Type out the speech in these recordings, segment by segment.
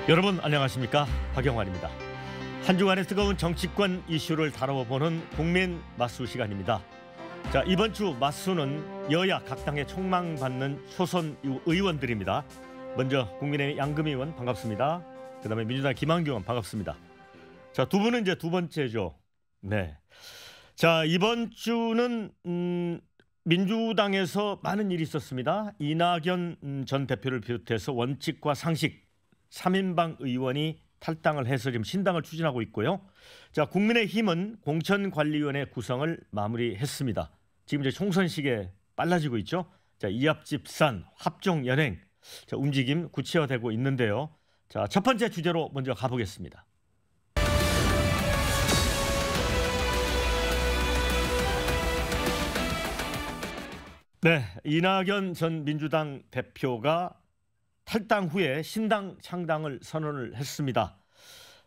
여러분 안녕하십니까? 박영환입니다. 한 주간의 뜨거운 정치권 이슈를 다뤄보는 국민 맛수 시간입니다. 자, 이번 주 맛수는 여야 각 당의 촉망받는 초선 의원들입니다. 먼저 국민의힘 양금희 의원 반갑습니다. 그다음에 민주당 김한규 의원 반갑습니다. 자, 두 분은 이제 두 번째죠. 네. 자, 이번 주는 민주당에서 많은 일이 있었습니다. 이낙연 전 대표를 비롯해서 원칙과 상식 3인방 의원이 탈당을 해서 지금 신당을 추진하고 있고요. 자, 국민의힘은 공천관리위원회 구성을 마무리했습니다. 지금 이제 총선 시기에 빨라지고 있죠. 자, 이합집산, 합종연행, 자, 움직임 구체화되고 있는데요. 자, 첫 번째 주제로 먼저 가보겠습니다. 네, 이낙연 전 민주당 대표가 탈당 후에 신당 창당을 선언을 했습니다.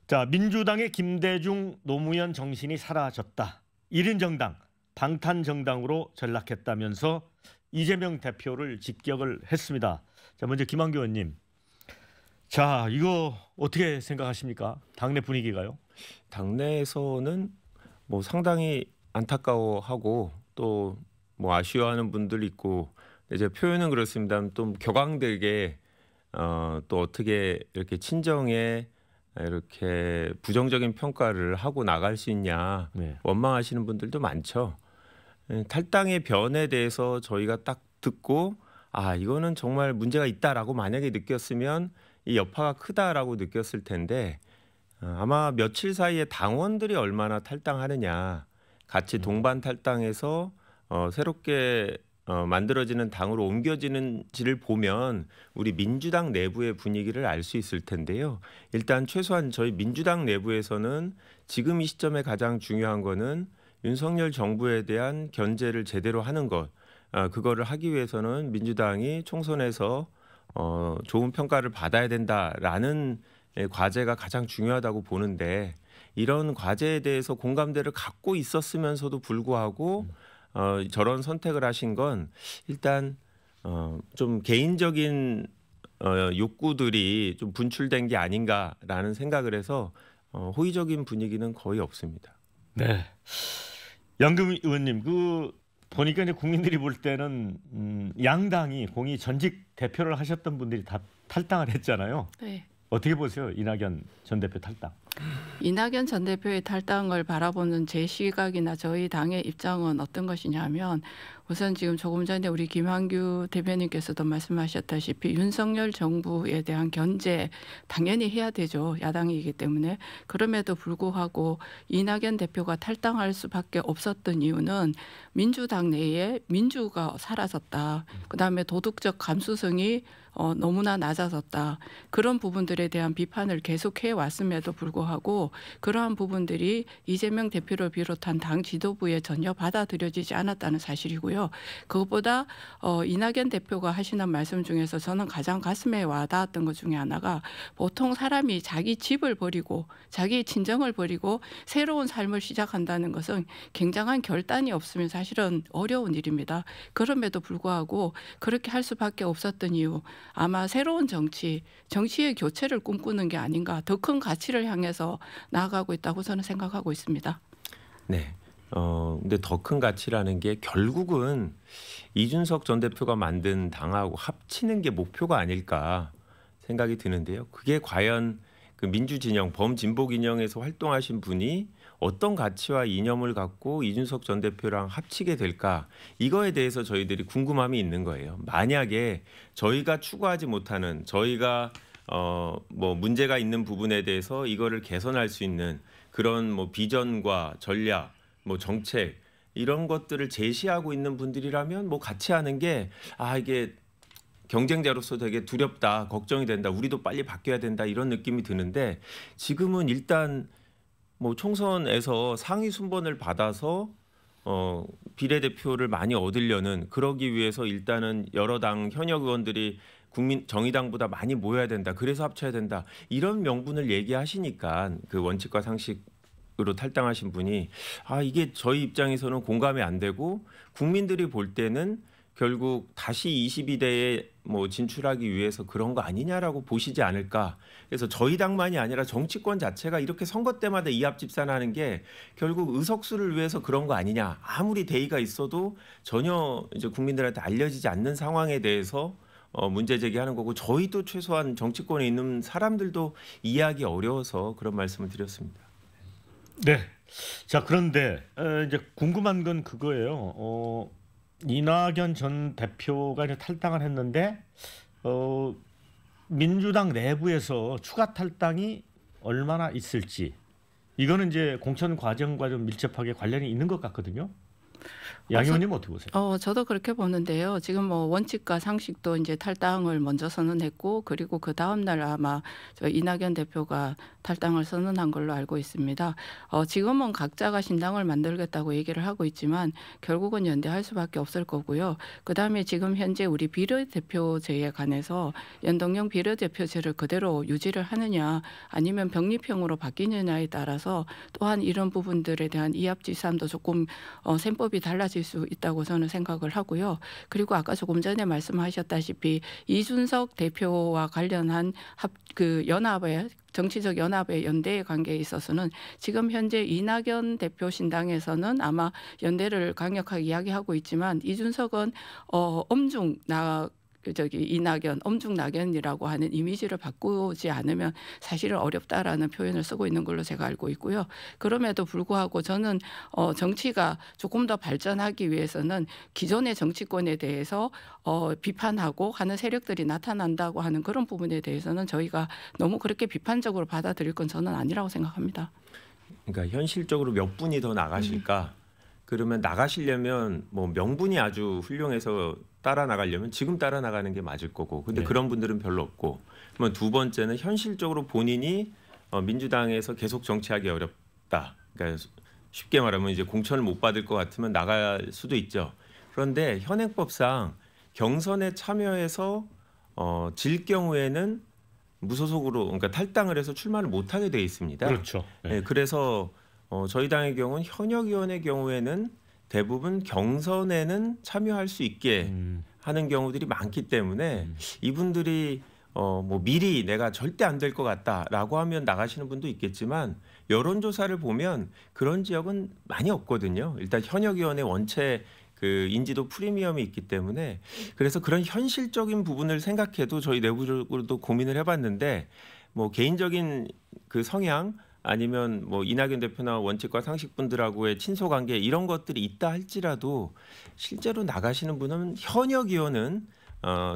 자, 민주당의 김대중 노무현 정신이 사라졌다. 1인 정당, 방탄 정당으로 전락했다면서 이재명 대표를 직격을 했습니다. 자, 먼저 김한규 의원님. 자, 이거 어떻게 생각하십니까? 당내 분위기가요? 당내에서는 뭐 상당히 안타까워하고 또 뭐 아쉬워하는 분들 있고, 이제 표현은 그렇습니다. 또 격앙되게 또 어떻게 이렇게 친정에 이렇게 부정적인 평가를 하고 나갈 수 있냐, 네. 원망하시는 분들도 많죠. 탈당의 변에 대해서 저희가 딱 듣고 이거는 정말 문제가 있다라고 만약에 느꼈으면 이 여파가 크다라고 느꼈을 텐데, 아마 며칠 사이에 당원들이 얼마나 탈당하느냐, 같이 동반 탈당해서 새롭게 만들어지는 당으로 옮겨지는지를 보면 우리 민주당 내부의 분위기를 알 수 있을 텐데요. 일단 최소한 저희 민주당 내부에서는 지금 이 시점에 가장 중요한 거는 윤석열 정부에 대한 견제를 제대로 하는 것. 그거를 하기 위해서는 민주당이 총선에서 좋은 평가를 받아야 된다라는 과제가 가장 중요하다고 보는데, 이런 과제에 대해서 공감대를 갖고 있었으면서도 불구하고 저런 선택을 하신 건 일단 좀 개인적인 욕구들이 좀 분출된 게 아닌가라는 생각을 해서 호의적인 분위기는 거의 없습니다. 네, 양금 의원님, 그 보니까 이제 국민들이 볼 때는 양당이 공이 전직 대표를 하셨던 분들이 다 탈당을 했잖아요. 네. 어떻게 보세요, 이낙연 전 대표 탈당? 이낙연 전 대표의 탈당을 바라보는 제 시각이나 저희 당의 입장은 어떤 것이냐면, 우선 지금 조금 전에 우리 김한규 대변인께서도 말씀하셨다시피 윤석열 정부에 대한 견제 당연히 해야 되죠. 야당이기 때문에. 그럼에도 불구하고 이낙연 대표가 탈당할 수밖에 없었던 이유는 민주당 내에 민주가 사라졌다. 그다음에 도덕적 감수성이 너무나 낮아졌다. 그런 부분들에 대한 비판을 계속해 왔음에도 불구하고 그러한 부분들이 이재명 대표를 비롯한 당 지도부에 전혀 받아들여지지 않았다는 사실이고요. 그것보다 이낙연 대표가 하시는 말씀 중에서 저는 가장 가슴에 와닿았던 것 중에 하나가, 보통 사람이 자기 집을 버리고 자기 친정을 버리고 새로운 삶을 시작한다는 것은 굉장한 결단이 없으면 사실은 어려운 일입니다. 그럼에도 불구하고 그렇게 할 수밖에 없었던 이유, 아마 새로운 정치의 교체를 꿈꾸는 게 아닌가, 더 큰 가치를 향해서 나아가고 있다고 저는 생각하고 있습니다. 네. 근데 더 큰 가치라는 게 결국은 이준석 전 대표가 만든 당하고 합치는 게 목표가 아닐까 생각이 드는데요. 그게 과연 그 민주진영, 범진보진영에서 활동하신 분이 어떤 가치와 이념을 갖고 이준석 전 대표랑 합치게 될까, 이거에 대해서 저희들이 궁금함이 있는 거예요. 만약에 저희가 추구하지 못하는, 저희가 뭐 문제가 있는 부분에 대해서 이거를 개선할 수 있는 그런 뭐 비전과 전략, 뭐 정책, 이런 것들을 제시하고 있는 분들이라면 뭐 같이 하는 게 이게 경쟁자로서 되게 두렵다, 걱정이 된다, 우리도 빨리 바뀌어야 된다, 이런 느낌이 드는데, 지금은 일단 뭐 총선에서 상위 순번을 받아서 비례대표를 많이 얻으려는, 그러기 위해서 일단은 여러 당 현역 의원들이 정의당보다 많이 모여야 된다, 그래서 합쳐야 된다, 이런 명분을 얘기하시니까 그 원칙과 상식으로 탈당하신 분이 이게 저희 입장에서는 공감이 안 되고, 국민들이 볼 때는 결국 다시 22대에 뭐 진출하기 위해서 그런 거 아니냐라고 보시지 않을까. 그래서 저희 당만이 아니라 정치권 자체가 이렇게 선거 때마다 이합집산하는 게 결국 의석수를 위해서 그런 거 아니냐. 아무리 대의가 있어도 전혀 이제 국민들한테 알려지지 않는 상황에 대해서 문제 제기하는 거고, 저희도 최소한 정치권에 있는 사람들도 이해하기 어려워서 그런 말씀을 드렸습니다. 네. 자, 그런데 이제 궁금한 건 그거예요. 이낙연 전 대표가 이제 탈당을 했는데 민주당 내부에서 추가 탈당이 얼마나 있을지, 이거는 이제 공천 과정과 좀 밀접하게 관련이 있는 것 같거든요. 양 의원님 어떻게 보세요? 저도 그렇게 보는데요. 지금 뭐 원칙과 상식도 이제 탈당을 먼저 선언했고, 그리고 그 다음 날 아마 저 이낙연 대표가 탈당을 선언한 걸로 알고 있습니다. 지금은 각자가 신당을 만들겠다고 얘기를 하고 있지만 결국은 연대할 수밖에 없을 거고요. 그다음에 지금 현재 우리 비례대표제에 관해서 연동형 비례대표제를 그대로 유지를 하느냐 아니면 병립형으로 바뀌느냐에 따라서 또한 이런 부분들에 대한 이합집산도 조금 셈법이 달라질 수 있다고 저는 생각을 하고요. 그리고 아까 조금 전에 말씀하셨다시피 이준석 대표와 관련한 연합의 정치적 연합의 연대의 관계에 있어서는 지금 현재 이낙연 대표 신당에서는 아마 연대를 강력하게 이야기하고 있지만, 이준석은 이낙연, 엄중낙연이라고 하는 이미지를 바꾸지 않으면 사실은 어렵다라는 표현을 쓰고 있는 걸로 제가 알고 있고요. 그럼에도 불구하고 저는 정치가 조금 더 발전하기 위해서는 기존의 정치권에 대해서 비판하고 하는 세력들이 나타난다고 하는 그런 부분에 대해서는 저희가 너무 그렇게 비판적으로 받아들일 건 저는 아니라고 생각합니다. 그러니까 현실적으로 몇 분이 더 나가실까? 그러면 나가시려면 뭐 명분이 아주 훌륭해서 따라 나가려면 지금 따라 나가는 게 맞을 거고, 근데 네. 그런 분들은 별로 없고, 그러면 두 번째는 현실적으로 본인이 민주당에서 계속 정치하기 어렵다. 그러니까 쉽게 말하면 이제 공천을 못 받을 것 같으면 나갈 수도 있죠. 그런데 현행법상 경선에 참여해서 질 경우에는 무소속으로, 그러니까 탈당을 해서 출마를 못하게 돼 있습니다. 그렇죠. 네. 네, 그래서 저희 당의 경우는 현역 의원의 경우에는 대부분 경선에는 참여할 수 있게 하는 경우들이 많기 때문에 이분들이 뭐 미리 내가 절대 안 될 것 같다라고 하면 나가시는 분도 있겠지만, 여론조사를 보면 그런 지역은 많이 없거든요. 일단 현역 의원의 원체 그 인지도 프리미엄이 있기 때문에, 그래서 그런 현실적인 부분을 생각해도 저희 내부적으로도 고민을 해봤는데, 뭐 개인적인 그 성향 아니면 뭐 이낙연 대표나 원칙과 상식분들하고의 친소관계 이런 것들이 있다 할지라도 실제로 나가시는 분은 현역 의원은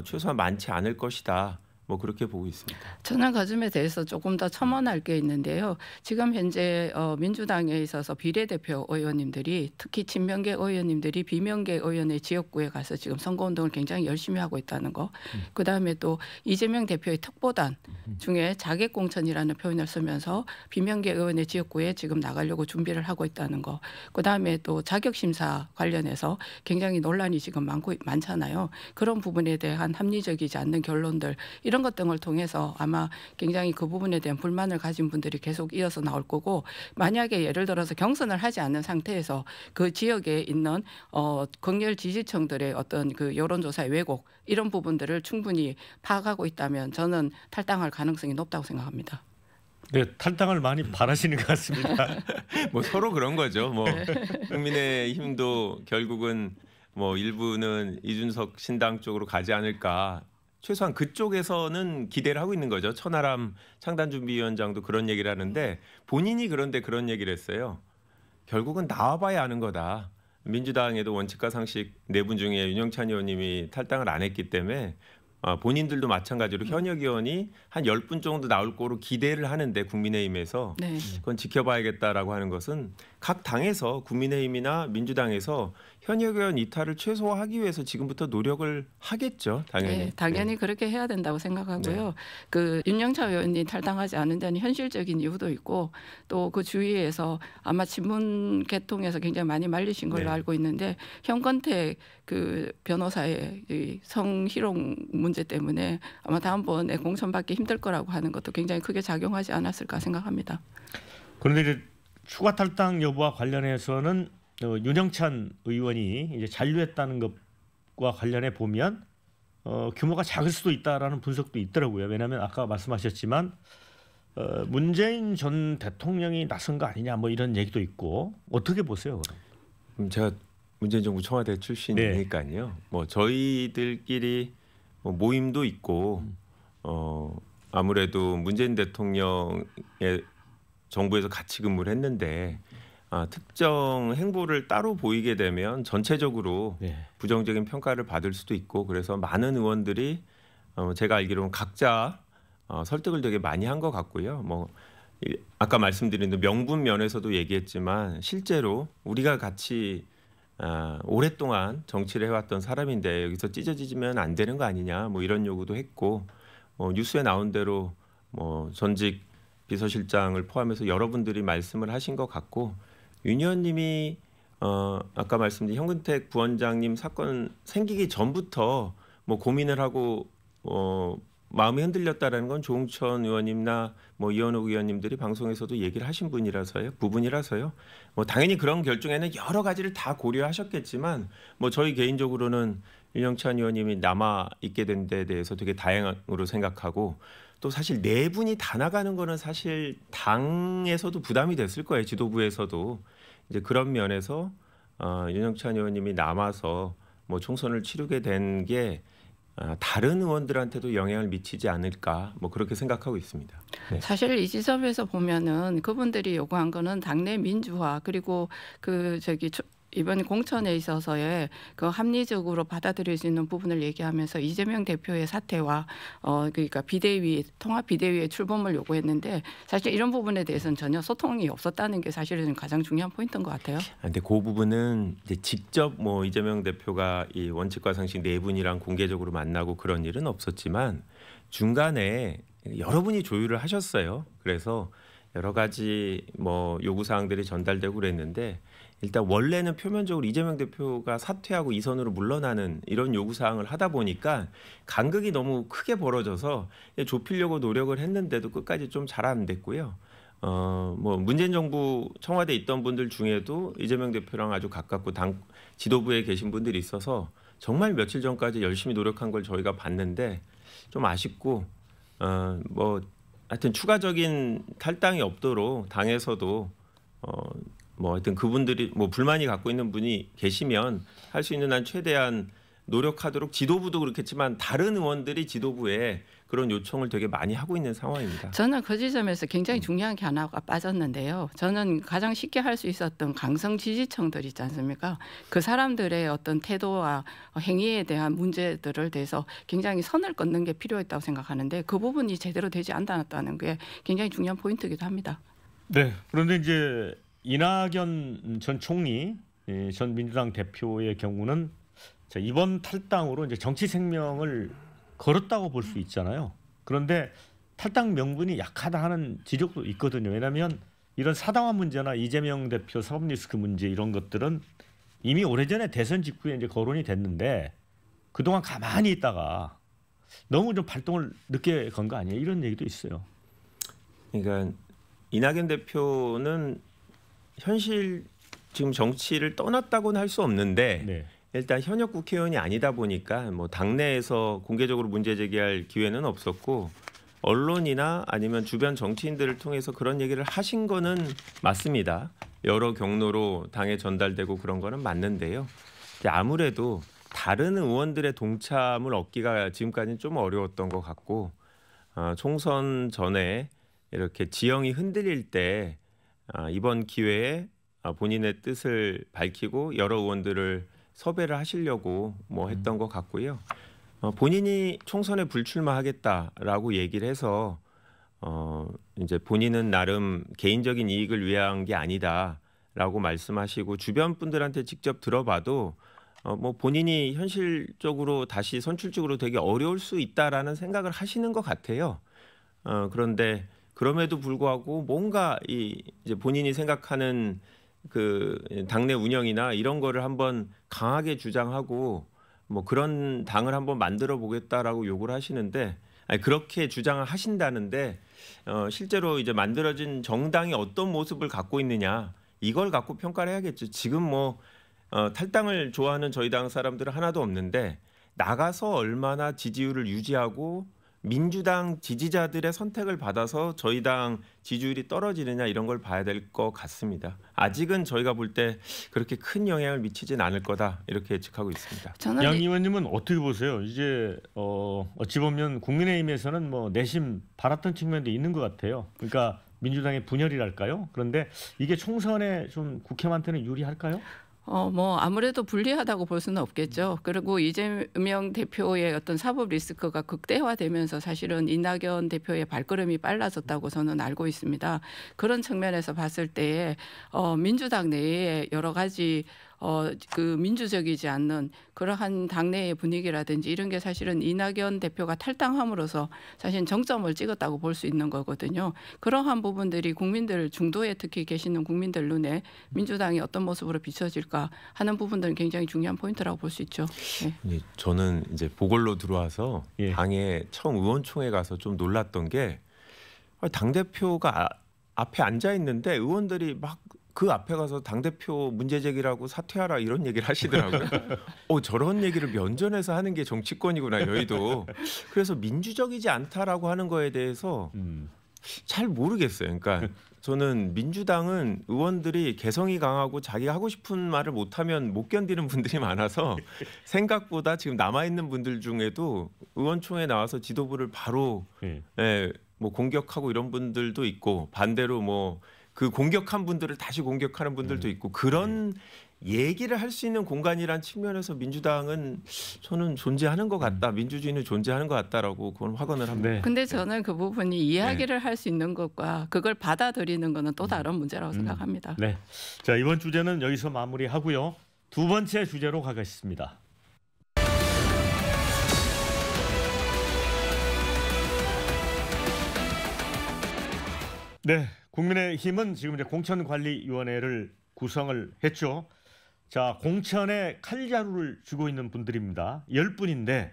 최소한 많지 않을 것이다. 뭐 그렇게 보고 있습니다. 저는 그 점에 대해서 조금 더 첨언할 게 있는데요. 지금 현재 민주당에 있어서 비례대표 의원님들이, 특히 친명계 의원님들이 비명계 의원의 지역구에 가서 지금 선거운동을 굉장히 열심히 하고 있다는 거. 그다음에 또 이재명 대표의 특보단 중에 자객공천이라는 표현을 쓰면서 비명계 의원의 지역구에 지금 나가려고 준비를 하고 있다는 거. 그다음에 또 자격심사 관련해서 굉장히 논란이 지금 많잖아요. 그런 부분에 대한 합리적이지 않는 결론들, 이런 것 등을 통해서 아마 굉장히 그 부분에 대한 불만을 가진 분들이 계속 이어서 나올 거고, 만약에 예를 들어서 경선을 하지 않는 상태에서 그 지역에 있는 극렬 지지층들의 어떤 그 여론조사의 왜곡, 이런 부분들을 충분히 파악하고 있다면 저는 탈당할 가능성이 높다고 생각합니다. 네, 탈당을 많이 바라시는 것 같습니다. 뭐 서로 그런 거죠. 뭐 국민의힘도 결국은 뭐 일부는 이준석 신당 쪽으로 가지 않을까. 최소한 그쪽에서는 기대를 하고 있는 거죠. 천하람 창단준비위원장도 그런 얘기를 하는데, 본인이 그런데 그런 얘기를 했어요. 결국은 나와봐야 아는 거다. 민주당에도 원칙과 상식 네 분 중에 윤영찬 의원님이 탈당을 안 했기 때문에 본인들도 마찬가지로 현역 의원이 한 10분 정도 나올 거로 기대를 하는데, 국민의힘에서 네. 그건 지켜봐야겠다라고 하는 것은 각 당에서, 국민의힘이나 민주당에서 현역 의원 이탈을 최소화하기 위해서 지금부터 노력을 하겠죠. 당연히. 네, 당연히 그렇게 해야 된다고 생각하고요. 그 윤영차 의원이 탈당하지 않은 데는 현실적인 이유도 있고, 또 그 주위에서 아마 친문 계통에서 굉장히 많이 말리신 걸로 네. 알고 있는데, 현건택 그 변호사의 이 성희롱 문제 때문에 아마 다음번에 공천받기 힘들 거라고 하는 것도 굉장히 크게 작용하지 않았을까 생각합니다. 그런데 이제 추가 탈당 여부와 관련해서는 윤영찬 의원이 이제 잔류했다는 것과 관련해 보면 규모가 작을 수도 있다라는 분석도 있더라고요. 왜냐하면 아까 말씀하셨지만 문재인 전 대통령이 나선 거 아니냐 뭐 이런 얘기도 있고 어떻게 보세요? 그럼? 제가 문재인 정부 청와대 출신이니까요. 뭐 저희들끼리 뭐 모임도 있고 아무래도 문재인 대통령의 정부에서 같이 근무를 했는데 특정 행보를 따로 보이게 되면 전체적으로 부정적인 평가를 받을 수도 있고 그래서 많은 의원들이 제가 알기로는 각자 설득을 되게 많이 한 것 같고요. 뭐 아까 말씀드린 명분 면에서도 얘기했지만 실제로 우리가 같이 오랫동안 정치를 해왔던 사람인데 여기서 찢어지면 안 되는 거 아니냐 뭐 이런 요구도 했고 뉴스에 나온 대로 뭐 전직 비서실장을 포함해서 여러분들이 말씀을 하신 것 같고 윤 의원님이 아까 말씀드린 현근택 부원장님 사건 생기기 전부터 뭐 고민을 하고 마음이 흔들렸다라는 건 조응천 의원님나 뭐 이현욱 의원님들이 방송에서도 얘기를 하신 부분이라서요. 뭐 당연히 그런 결정에는 여러 가지를 다 고려하셨겠지만 뭐 저희 개인적으로는 윤영찬 의원님이 남아 있게 된 데 대해서 되게 다행으로 생각하고 또 사실 네 분이 다 나가는 거는 사실 당에서도 부담이 됐을 거예요. 지도부에서도 이제 그런 면에서 윤영찬 의원님이 남아서 뭐 총선을 치르게 된 게 다른 의원들한테도 영향을 미치지 않을까 뭐 그렇게 생각하고 있습니다. 네. 사실 이 지점에서 보면은 그분들이 요구한 거는 당내 민주화 그리고 이번 공천에 있어서의 그 합리적으로 받아들일 수 있는 부분을 얘기하면서 이재명 대표의 사퇴와 그러니까 통합 비대위의 출범을 요구했는데 사실 이런 부분에 대해서는 전혀 소통이 없었다는 게 사실은 가장 중요한 포인트인 것 같아요. 근데 그 부분은 이제 직접 뭐 이재명 대표가 이 원칙과 상식 네 분이랑 공개적으로 만나고 그런 일은 없었지만 중간에 여러분이 조율을 하셨어요. 그래서 여러 가지 뭐 요구 사항들이 전달되고 그랬는데 일단 원래는 표면적으로 이재명 대표가 사퇴하고 이선으로 물러나는 이런 요구 사항을 하다 보니까 간극이 너무 크게 벌어져서 좁히려고 노력을 했는데도 끝까지 좀 잘 안 됐고요. 뭐 문재인 정부 청와대에 있던 분들 중에도 이재명 대표랑 아주 가깝고 당 지도부에 계신 분들이 있어서 정말 며칠 전까지 열심히 노력한 걸 저희가 봤는데 좀 아쉽고 뭐 하여튼 추가적인 탈당이 없도록 당에서도 뭐 하여튼 그분들이 뭐 불만이 갖고 있는 분이 계시면 할 수 있는 한 최대한 노력하도록 지도부도 그렇겠지만 다른 의원들이 지도부에 그런 요청을 되게 많이 하고 있는 상황입니다. 저는 그 지점에서 굉장히 중요한 게 하나가 빠졌는데요. 저는 가장 쉽게 할 수 있었던 강성 지지층들 있지 않습니까? 그 사람들의 어떤 태도와 행위에 대한 문제들을 대해서 굉장히 선을 긋는 게 필요했다고 생각하는데 그 부분이 제대로 되지 않았다는 게 굉장히 중요한 포인트이기도 합니다. 네. 그런데 이제 이낙연 전 총리, 전 민주당 대표의 경우는 이번 탈당으로 이제 정치 생명을 걸었다고 볼 수 있잖아요. 그런데 탈당 명분이 약하다 하는 지적도 있거든요. 왜냐하면 이런 사당화 문제나 이재명 대표 사법 리스크 문제 이런 것들은 이미 오래전에 대선 직후에 이제 거론이 됐는데 그동안 가만히 있다가 너무 좀 발동을 늦게 건 거 아니에요? 이런 얘기도 있어요. 그러니까 이낙연 대표는 현실 지금 정치를 떠났다고는 할 수 없는데 일단 현역 국회의원이 아니다 보니까 뭐 당내에서 공개적으로 문제 제기할 기회는 없었고 언론이나 아니면 주변 정치인들을 통해서 그런 얘기를 하신 거는 맞습니다. 여러 경로로 당에 전달되고 그런 거는 맞는데요. 아무래도 다른 의원들의 동참을 얻기가 지금까지는 좀 어려웠던 것 같고 총선 전에 이렇게 지형이 흔들릴 때 이번 기회에 본인의 뜻을 밝히고 여러 의원들을 섭외를 하시려고 뭐 했던 것 같고요. 본인이 총선에 불출마하겠다라고 얘기를 해서 이제 본인은 나름 개인적인 이익을 위한 게 아니다라고 말씀하시고 주변 분들한테 직접 들어봐도 뭐 본인이 현실적으로 다시 선출직으로 되게 어려울 수 있다라는 생각을 하시는 것 같아요. 그런데 그럼에도 불구하고 뭔가 이제 본인이 생각하는 그 당내 운영이나 이런 거를 한번 강하게 주장하고 뭐 그런 당을 한번 만들어 보겠다라고 요구를 하시는데 그렇게 주장을 하신다는데 실제로 이제 만들어진 정당이 어떤 모습을 갖고 있느냐 이걸 갖고 평가를 해야겠죠. 지금 뭐 탈당을 좋아하는 저희 당 사람들은 하나도 없는데 나가서 얼마나 지지율을 유지하고 민주당 지지자들의 선택을 받아서 저희 당 지지율이 떨어지느냐 이런 걸 봐야 될 것 같습니다. 아직은 저희가 볼 때 그렇게 큰 영향을 미치진 않을 거다 이렇게 예측하고 있습니다. 양 의원님은 어떻게 보세요? 이제 어찌 보면 국민의힘에서는 뭐 내심 바랐던 측면도 있는 것 같아요. 그러니까 민주당의 분열이랄까요? 그런데 이게 총선에 좀 국힘한테는 유리할까요? 뭐 아무래도 불리하다고 볼 수는 없겠죠. 그리고 이재명 대표의 어떤 사법 리스크가 극대화되면서 사실은 이낙연 대표의 발걸음이 빨라졌다고 저는 알고 있습니다. 그런 측면에서 봤을 때 민주당 내에 여러 가지 그 민주적이지 않는 그러한 당내의 분위기라든지 이런 게 사실은 이낙연 대표가 탈당함으로써 사실 정점을 찍었다고 볼 수 있는 거거든요. 그러한 부분들이 국민들 중도에 특히 계시는 국민들 눈에 민주당이 어떤 모습으로 비춰질까 하는 부분들은 굉장히 중요한 포인트라고 볼 수 있죠. 네. 저는 이제 보궐로 들어와서 예. 당에 처음 의원총회 가서 좀 놀랐던 게 당 대표가 앞에 앉아 있는데 의원들이 막 그 앞에 가서 당대표 문제 제기라고 사퇴하라 이런 얘기를 하시더라고요. 저런 얘기를 면전에서 하는 게 정치권이구나 여의도. 그래서 민주적이지 않다라고 하는 거에 대해서 잘 모르겠어요. 그러니까 저는 민주당은 의원들이 개성이 강하고 자기가 하고 싶은 말을 못하면 못 견디는 분들이 많아서 생각보다 지금 남아있는 분들 중에도 의원총회 나와서 지도부를 바로 뭐 공격하고 이런 분들도 있고 반대로 뭐 그 공격한 분들을 다시 공격하는 분들도 있고 그런 얘기를 할 수 있는 공간이란 측면에서 민주당은 저는 존재하는 것 같다. 민주주의는 존재하는 것 같다라고 그건 확언을 합니다. 네. 근데 저는 그 부분이 이야기를 할 수 있는 것과 그걸 받아들이는 것은 또 다른 문제라고 생각합니다. 네. 자, 이번 주제는 여기서 마무리하고요. 두 번째 주제로 가겠습니다. 네. 국민의힘은 지금 이제 공천관리위원회를 구성을 했죠. 자, 공천에 칼자루를 쥐고 있는 분들입니다. 10분인데,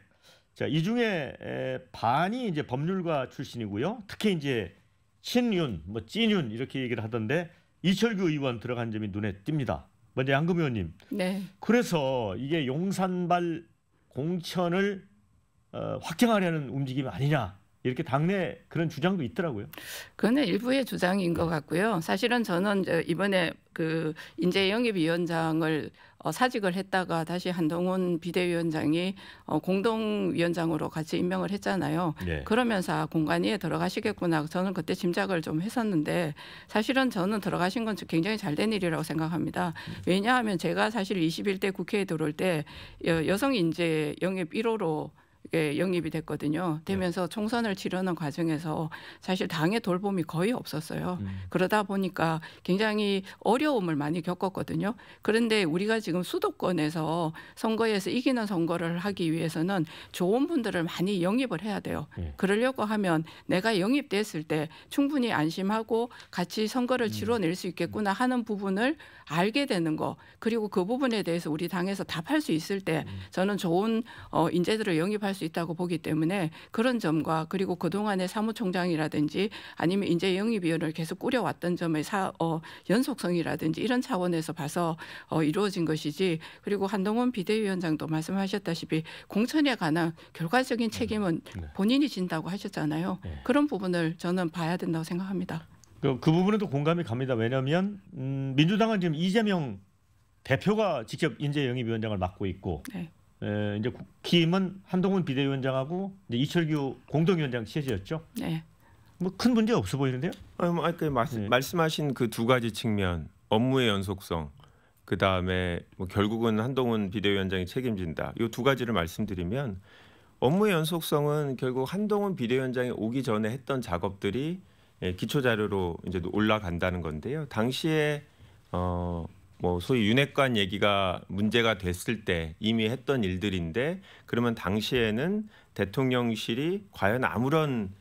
자, 이 중에 반이 이제 법률가 출신이고요. 특히 이제 친윤, 뭐 찐윤 이렇게 얘기를 하던데 이철규 의원 들어간 점이 눈에 띕니다. 먼저 양금 의원님. 네. 그래서 이게 용산발 공천을 확정하려는 움직임이 아니냐. 이렇게 당내 그런 주장도 있더라고요. 그거는 일부의 주장인 것 같고요. 사실은 저는 이번에 그 인재영입위원장을 사직을 했다가 다시 한동훈 비대위원장이 공동위원장으로 같이 임명을 했잖아요. 네. 그러면서 공관위에 들어가시겠구나. 저는 그때 짐작을 좀 했었는데 사실은 저는 들어가신 건 굉장히 잘된 일이라고 생각합니다. 왜냐하면 제가 사실 21대 국회에 들어올 때 여성 인재 영입 1호로 영입이 됐거든요. 되면서 총선을 치르는 과정에서 사실 당의 돌봄이 거의 없었어요. 그러다 보니까 굉장히 어려움을 많이 겪었거든요. 그런데 우리가 지금 수도권에서 선거에서 이기는 선거를 하기 위해서는 좋은 분들을 많이 영입을 해야 돼요. 그러려고 하면 내가 영입됐을 때 충분히 안심하고 같이 선거를 치러낼 수 있겠구나 하는 부분을 알게 되는 거. 그리고 그 부분에 대해서 우리 당에서 답할 수 있을 때 저는 좋은 인재들을 영입할 수 있다고 보기 때문에 그런 점과 그리고 그동안의 사무총장이라든지 아니면 인재 영입위원회를 계속 꾸려왔던 점의 연속성이라든지 이런 차원에서 봐서 이루어진 것이지. 그리고 한동훈 비대위원장도 말씀하셨다시피 공천에 관한 결과적인 책임은 본인이 진다고 하셨잖아요. 그런 부분을 저는 봐야 된다고 생각합니다. 그 부분에도 공감이 갑니다. 왜냐하면 민주당은 지금 이재명 대표가 직접 인재영입위원장을 맡고 있고 네. 이제 국힘은 한동훈 비대위원장하고 이제 이철규 공동위원장 체제였죠. 네. 뭐 큰 문제 없어 보이는데요? 말씀하신 그 두 가지 측면, 업무의 연속성, 그 다음에 뭐 결국은 한동훈 비대위원장이 책임진다. 이 두 가지를 말씀드리면 업무의 연속성은 결국 한동훈 비대위원장이 오기 전에 했던 작업들이 기초 자료로 이제 올라간다는 건데요. 당시에 뭐 소위 윤핵관 얘기가 문제가 됐을 때 이미 했던 일들인데 그러면 당시에는 대통령실이 과연 아무런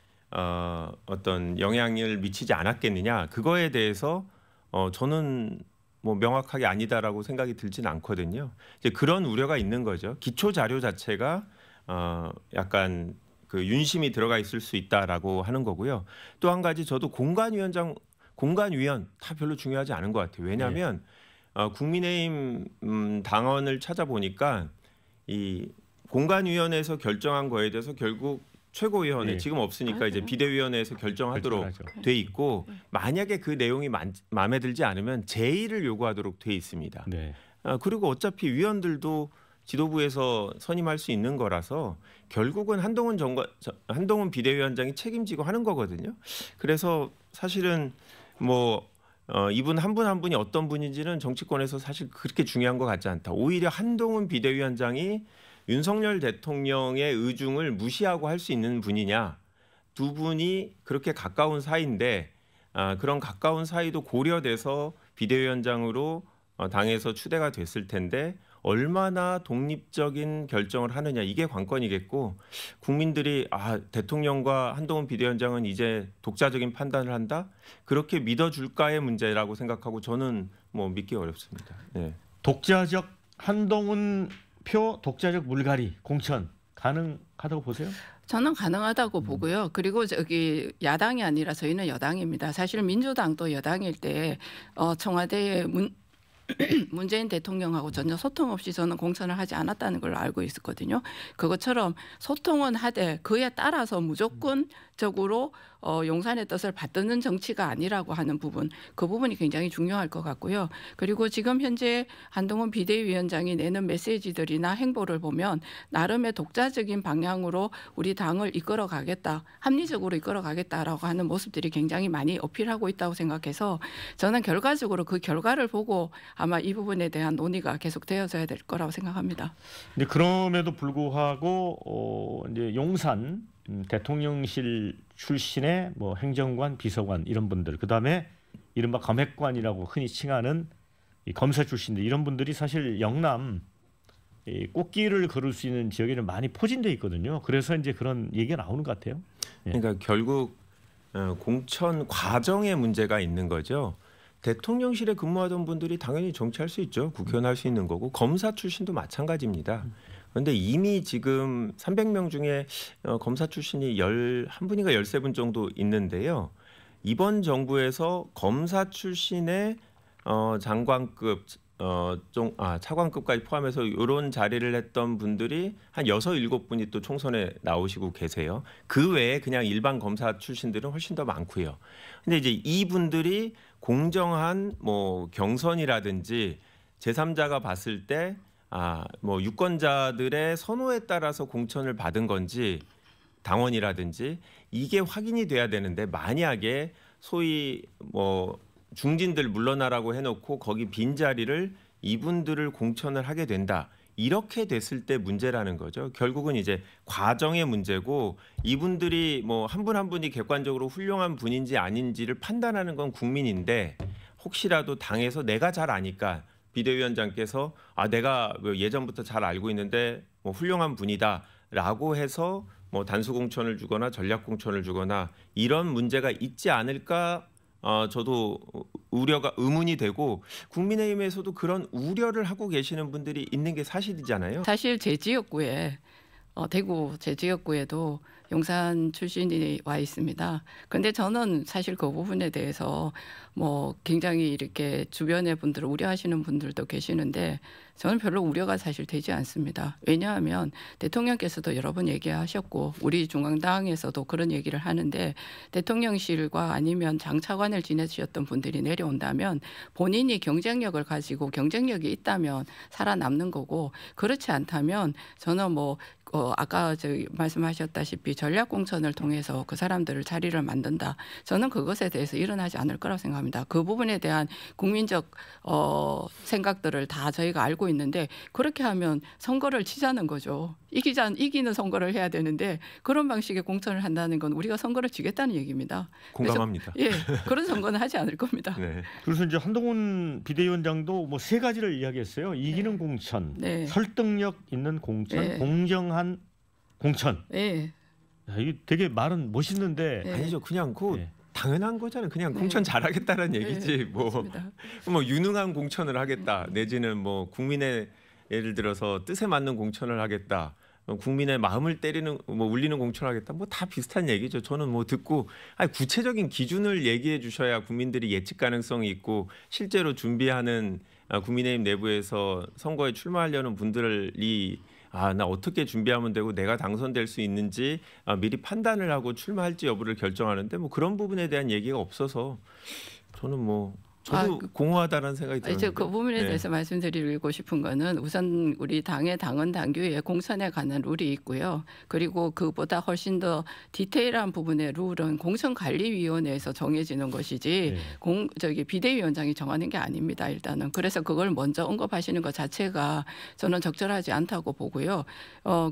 어떤 영향을 미치지 않았겠느냐 그거에 대해서 저는 뭐 명확하게 아니다라고 생각이 들지는 않거든요. 이제 그런 우려가 있는 거죠. 기초 자료 자체가 약간 그 윤심이 들어가 있을 수 있다라고 하는 거고요. 또 한 가지 저도 공관위원 다 별로 중요하지 않은 것 같아요. 왜냐하면 국민의힘 당원을 찾아보니까 이 공관위원회에서 결정한 거에 대해서 결국 최고위원회 네. 지금 없으니까 이제 비대위원회에서 결정하도록 결정하죠. 돼 있고 만약에 그 내용이 마음에 들지 않으면 제의를 요구하도록 돼 있습니다. 네. 그리고 어차피 위원들도 지도부에서 선임할 수 있는 거라서 결국은 한동훈 비대위원장이 책임지고 하는 거거든요. 그래서 사실은 뭐 이분 한 분 한 분이 어떤 분인지는 정치권에서 사실 그렇게 중요한 것 같지 않다. 오히려 한동훈 비대위원장이 윤석열 대통령의 의중을 무시하고 할 수 있는 분이냐. 두 분이 그렇게 가까운 사이인데 그런 가까운 사이도 고려돼서 비대위원장으로 당에서 추대가 됐을 텐데 얼마나 독립적인 결정을 하느냐 이게 관건이겠고 국민들이 대통령과 한동훈 비대위원장은 이제 독자적인 판단을 한다 그렇게 믿어줄까의 문제라고 생각하고 저는 뭐 믿기 어렵습니다. 네. 독자적 한동훈 표 독자적 물갈이 공천 가능하다고 보세요? 저는 가능하다고 보고요. 그리고 저기 야당이 아니라 저희는 여당입니다. 사실 민주당도 여당일 때 청와대에 문재인 대통령하고 전혀 소통 없이 저는 공천을 하지 않았다는 걸 알고 있었거든요. 그것처럼 소통은 하되 그에 따라서 무조건적으로 용산의 뜻을 받드는 정치가 아니라고 하는 부분, 그 부분이 굉장히 중요할 것 같고요. 그리고 지금 현재 한동훈 비대위원장이 내는 메시지들이나 행보를 보면 나름의 독자적인 방향으로 우리 당을 이끌어가겠다, 합리적으로 이끌어가겠다라고 하는 모습들이 굉장히 많이 어필하고 있다고 생각해서 저는 결과적으로 그 결과를 보고 아마 이 부분에 대한 논의가 계속되어져야 될 거라고 생각합니다. 근데 그럼에도 불구하고 이제 용산 대통령실 출신의 뭐 행정관, 비서관 이런 분들, 그다음에 이른바 검핵관이라고 흔히 칭하는 이 검사 출신들 이런 분들이 사실 영남 이 꽃길을 걸을 수 있는 지역에는 많이 포진돼 있거든요. 그래서 이제 그런 얘기가 나오는 것 같아요. 그러니까 결국 공천 과정에 문제가 있는 거죠. 대통령실에 근무하던 분들이 당연히 정치할 수 있죠. 국회의원 할 수 있는 거고 검사 출신도 마찬가지입니다. 그런데 이미 지금 300명 중에 검사 출신이 11분인가 13분 정도 있는데요. 이번 정부에서 검사 출신의 장관급 차관급까지 포함해서 이런 자리를 했던 분들이 한 6, 7분이 또 총선에 나오시고 계세요. 그 외에 그냥 일반 검사 출신들은 훨씬 더 많고요. 근데 이제 이분들이 공정한 뭐 경선이라든지 제3자가 봤을 때 뭐 유권자들의 선호에 따라서 공천을 받은 건지 당원이라든지 이게 확인이 돼야 되는데 만약에 소위 뭐 중진들 물러나라고 해놓고 거기 빈자리를 이분들을 공천을 하게 된다. 이렇게 됐을 때 문제라는 거죠. 결국은 이제 과정의 문제고 이분들이 뭐 한 분 한 분이 객관적으로 훌륭한 분인지 아닌지를 판단하는 건 국민인데 혹시라도 당에서 내가 잘 아니까 비대위원장께서 내가 예전부터 잘 알고 있는데 뭐 훌륭한 분이다라고 해서 뭐 단수 공천을 주거나 전략 공천을 주거나 이런 문제가 있지 않을까 저도 의문이 되고 국민의힘에서도 그런 우려를 하고 계시는 분들이 있는 게 사실이잖아요. 사실 제 지역구에 대구 제 지역구에도 용산 출신이 와 있습니다. 그런데 저는 사실 그 부분에 대해서 뭐 굉장히 이렇게 주변의 분들을 우려하시는 분들도 계시는데 저는 별로 우려가 사실 되지 않습니다. 왜냐하면 대통령께서도 여러 번 얘기하셨고 우리 중앙당에서도 그런 얘기를 하는데 대통령실과 아니면 장차관을 지내주셨던 분들이 내려온다면 본인이 경쟁력을 가지고 경쟁력이 있다면 살아남는 거고 그렇지 않다면 저는 뭐 아까 말씀하셨다시피 전략 공천을 통해서 그 사람들을 자리를 만든다. 저는 그것에 대해서 일어나지 않을 거라고 생각합니다. 그 부분에 대한 국민적 생각들을 다 저희가 알고 있는데 그렇게 하면 선거를 치자는 거죠. 이기는 선거를 해야 되는데 그런 방식의 공천을 한다는 건 우리가 선거를 지겠다는 얘기입니다. 공감합니다. 그래서, 그런 선거는 하지 않을 겁니다. 네. 그래서 이제 한동훈 비대위원장도 뭐 3가지를 이야기했어요. 이기는 공천, 설득력 있는 공천, 공정한 공천. 네. 이게 되게 말은 멋있는데 아니죠. 그냥 당연한 거잖아요. 그냥 공천 잘하겠다는 얘기지. 뭐 유능한 공천을 하겠다. 내지는 뭐 국민의 예를 들어서 뜻에 맞는 공천을 하겠다. 국민의 마음을 때리는 뭐 울리는 공천하겠다 뭐 다 비슷한 얘기죠. 저는 뭐 듣고 아니 구체적인 기준을 얘기해 주셔야 국민들이 예측 가능성이 있고 실제로 준비하는 국민의힘 내부에서 선거에 출마하려는 분들이 나 어떻게 준비하면 되고 내가 당선될 수 있는지 미리 판단을 하고 출마할지 여부를 결정하는데 뭐 그런 부분에 대한 얘기가 없어서 저는 뭐 저도 공허하다는 생각이 들어요. 이제 그 부분에 대해서 말씀드리고 싶은 거는 우선 우리 당의 당원 당규에 공천에 관한 룰이 있고요. 그리고 그보다 훨씬 더 디테일한 부분의 룰은 공천관리위원회에서 정해지는 것이지 비대위원장이 정하는 게 아닙니다. 일단은 그래서 그걸 먼저 언급하시는 것 자체가 저는 적절하지 않다고 보고요.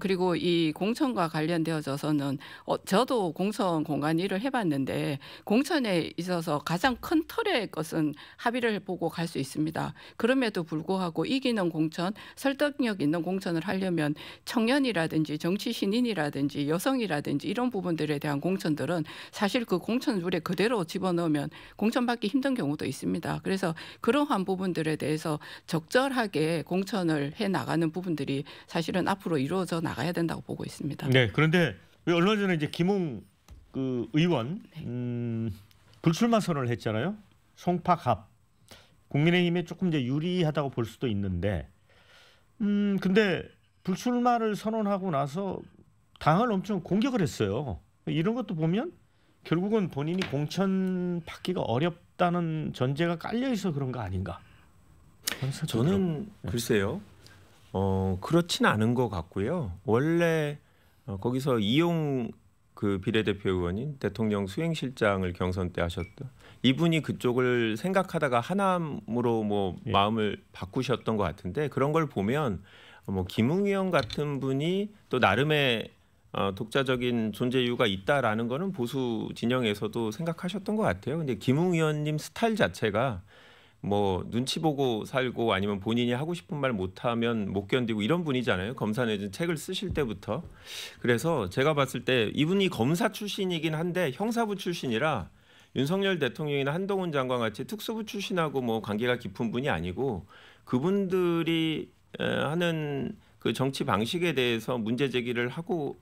그리고 이 공천과 관련되어져서는 저도 공천 공간 일을 해봤는데 공천에 있어서 가장 큰 틀의 것은 합의를 보고 갈 수 있습니다. 그럼에도 불구하고 이기는 공천, 설득력 있는 공천을 하려면 청년이라든지 정치 신인이라든지 여성이라든지 이런 부분들에 대한 공천들은 사실 그 공천 룰에 그대로 집어넣으면 공천받기 힘든 경우도 있습니다. 그래서 그러한 부분들에 대해서 적절하게 공천을 해 나가는 부분들이 사실은 앞으로 이루어져 나가야 된다고 보고 있습니다. 네, 그런데 얼마 전에 이제 김웅 의원 불출마 선언을 했잖아요. 송파갑 국민의힘에 조금 이제 유리하다고 볼 수도 있는데 근데 불출마를 선언하고 나서 당을 엄청 공격을 했어요. 이런 것도 보면 결국은 본인이 공천 받기가 어렵다는 전제가 깔려 있어 그런 거 아닌가? 저는 글쎄요. 그렇진 않은 것 같고요. 원래 거기서 이용 그 비례대표 의원인 대통령 수행실장을 경선 때 하셨던 이분이 그쪽을 생각하다가 하남으로 뭐 마음을 바꾸셨던 것 같은데 그런 걸 보면 뭐 김웅 의원 같은 분이 또 나름의 독자적인 존재 이유가 있다라는 거는 보수 진영에서도 생각하셨던 것 같아요. 근데 김웅 의원님 스타일 자체가 뭐 눈치 보고 살고 아니면 본인이 하고 싶은 말 못하면 못 견디고 이런 분이잖아요. 검사 내준 책을 쓰실 때부터. 그래서 제가 봤을 때 이분이 검사 출신이긴 한데 형사부 출신이라 윤석열 대통령이나 한동훈 장관 같이 특수부 출신하고 뭐 관계가 깊은 분이 아니고 그분들이 하는 그 정치 방식에 대해서 문제 제기를 하고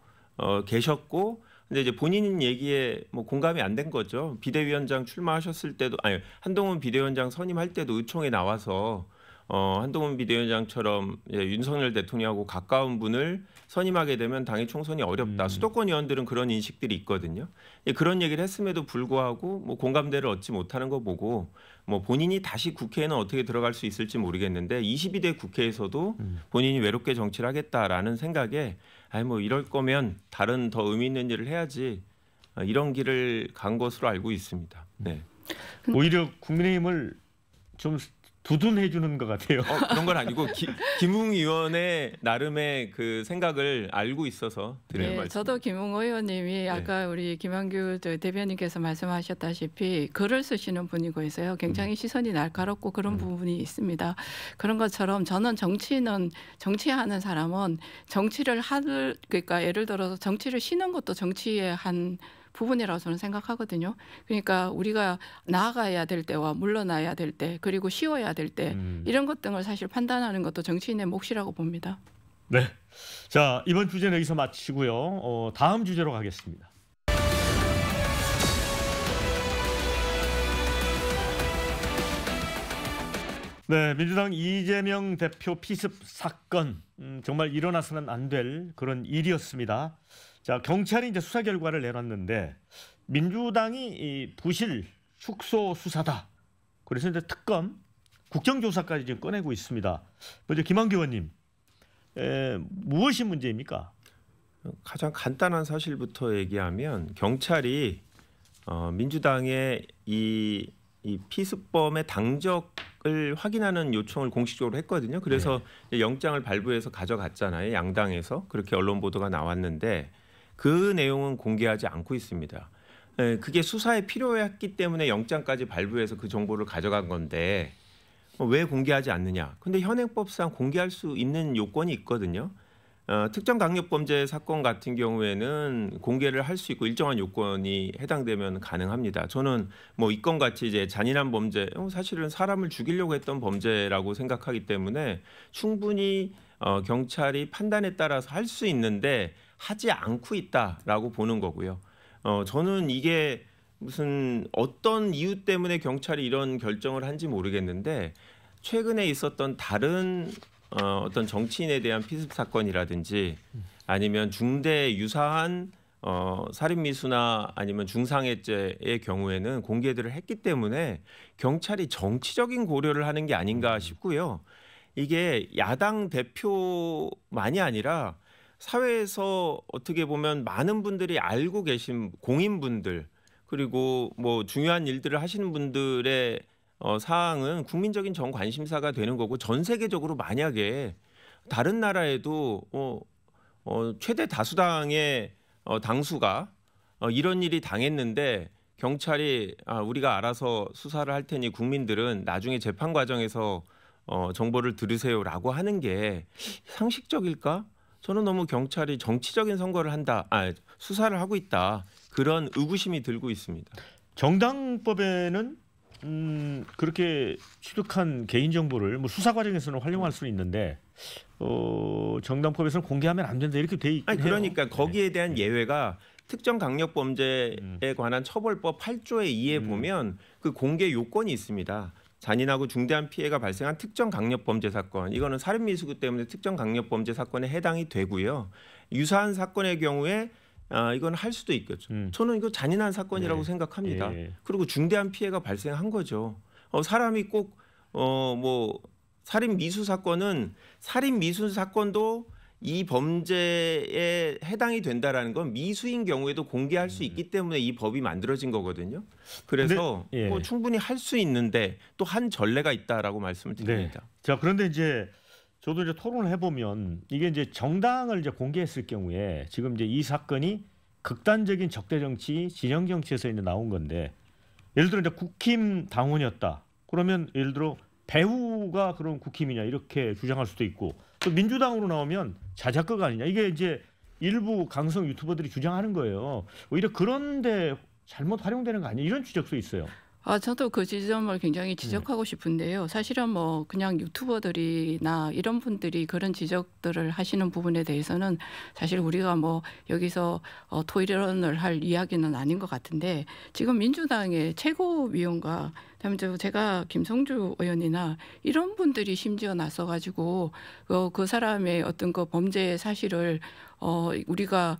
계셨고 근데 이제 본인 얘기에 뭐 공감이 안 된 거죠. 비대위원장 출마하셨을 때도 한동훈 비대위원장 선임할 때도 의총에 나와서 한동훈 비대위원장처럼 윤석열 대통령하고 가까운 분을 선임하게 되면 당의 총선이 어렵다. 수도권 의원들은 그런 인식들이 있거든요. 그런 얘기를 했음에도 불구하고 뭐 공감대를 얻지 못하는 거 보고 뭐 본인이 다시 국회에는 어떻게 들어갈 수 있을지 모르겠는데 22대 국회에서도 본인이 외롭게 정치를 하겠다라는 생각에 뭐 이럴 거면 다른 더 의미 있는 일을 해야지 이런 길을 간 것으로 알고 있습니다. 네. 오히려 국민의힘을 좀 두둔해 주는 것 같아요. 그런 건 아니고 김웅 의원의 나름의 그 생각을 알고 있어서 드리는 말씀. 저도 김웅 의원님이 아까 우리 김한규 대변인께서 말씀하셨다시피 글을 쓰시는 분이고 있어요. 굉장히 시선이 날카롭고 그런 부분이 있습니다. 그런 것처럼 저는 정치하는 사람은 정치를 그러니까 예를 들어서 정치를 쉬는 것도 정치의 한 부분이라고 저는 생각하거든요. 그러니까 우리가 나아가야 될 때와 물러나야 될 때 그리고 쉬어야 될 때 이런 것 등을 사실 판단하는 것도 정치인의 몫이라고 봅니다. 네, 자 이번 주제는 여기서 마치고요. 다음 주제로 가겠습니다. 네, 민주당 이재명 대표 피습 사건 정말 일어나서는 안 될 그런 일이었습니다. 자, 경찰이 이제 수사 결과를 내놨는데 민주당이 이 부실 축소 수사다. 그래서 이제 특검 국정조사까지 지금 꺼내고 있습니다. 먼저 김한규 의원님, 무엇이 문제입니까? 가장 간단한 사실부터 얘기하면 경찰이 민주당의 이 피습범의 당적을 확인하는 요청을 공식적으로 했거든요. 그래서 영장을 발부해서 가져갔잖아요. 양당에서 그렇게 언론 보도가 나왔는데 그 내용은 공개하지 않고 있습니다. 그게 수사에 필요했기 때문에 영장까지 발부해서 그 정보를 가져간 건데 왜 공개하지 않느냐. 근데 현행법상 공개할 수 있는 요건이 있거든요. 특정 강력범죄 사건 같은 경우에는 공개를 할 수 있고 일정한 요건이 해당되면 가능합니다. 저는 뭐 이 건 같이 이제 잔인한 범죄, 사실은 사람을 죽이려고 했던 범죄라고 생각하기 때문에 충분히 경찰이 판단에 따라서 할 수 있는데 하지 않고 있다라고 보는 거고요. 저는 이게 무슨 어떤 이유 때문에 경찰이 이런 결정을 한지 모르겠는데 최근에 있었던 다른 어떤 정치인에 대한 피습 사건이라든지 아니면 중대 유사한 살인미수나 아니면 중상해죄의 경우에는 공개들을 했기 때문에 경찰이 정치적인 고려를 하는 게 아닌가 싶고요. 이게 야당 대표만이 아니라 사회에서 어떻게 보면 많은 분들이 알고 계신 공인분들 그리고 뭐 중요한 일들을 하시는 분들의 사항은 국민적인 정관심사가 되는 거고 전 세계적으로 만약에 다른 나라에도 최대 다수당의 당수가 이런 일이 당했는데 경찰이 우리가 알아서 수사를 할 테니 국민들은 나중에 재판 과정에서 정보를 들으세요라고 하는 게 상식적일까? 저는 너무 경찰이 정치적인 선거를 수사를 하고 있다. 그런 의구심이 들고 있습니다. 정당법에는 그렇게 취득한 개인 정보를 뭐 수사 과정에서는 활용할 수 있는데 정당법에서는 공개하면 안 된다 이렇게 돼 있긴 해요. 그러니까 거기에 대한 예외가 특정 강력 범죄에 관한 처벌법 8조의 2에 보면 그 공개 요건이 있습니다. 잔인하고 중대한 피해가 발생한 특정 강력범죄 사건, 이거는 살인미수구 때문에 특정 강력범죄 사건에 해당이 되고요. 유사한 사건의 경우에 이건 할 수도 있겠죠. 저는 이거 잔인한 사건이라고 생각합니다. 그리고 중대한 피해가 발생한 거죠. 사람이 꼭 뭐 살인미수 사건은 살인미수 사건도 이 범죄에 해당이 된다라는 건 미수인 경우에도 공개할 수 있기 때문에 이 법이 만들어진 거거든요. 그래서 뭐 충분히 할 수 있는데 또 한 전례가 있다라고 말씀을 드립니다. 자, 그런데 이제 저도 이제 토론을 해보면 이게 이제 정당을 이제 공개했을 경우에 지금 이제 이 사건이 극단적인 적대 정치, 진영 정치에서 이제 나온 건데 예를 들어 이제 국힘 당원이었다. 그러면 예를 들어 배우가 그런 국힘이냐 이렇게 주장할 수도 있고 또 민주당으로 나오면 자작극 아니냐 이게 이제 일부 강성 유튜버들이 주장하는 거예요. 오히려 그런데 잘못 활용되는 거 아니냐 이런 지적도 있어요. 저도 그 지점을 굉장히 지적하고 싶은데요. 사실은 뭐 그냥 유튜버들이나 이런 분들이 그런 지적들을 하시는 부분에 대해서는 사실 우리가 뭐 여기서 토론을 할 이야기는 아닌 것 같은데 지금 민주당의 최고위원과 그다음에 제가 김성주 의원이나 이런 분들이 심지어 나서가지고 그 사람의 어떤 그 범죄의 사실을 우리가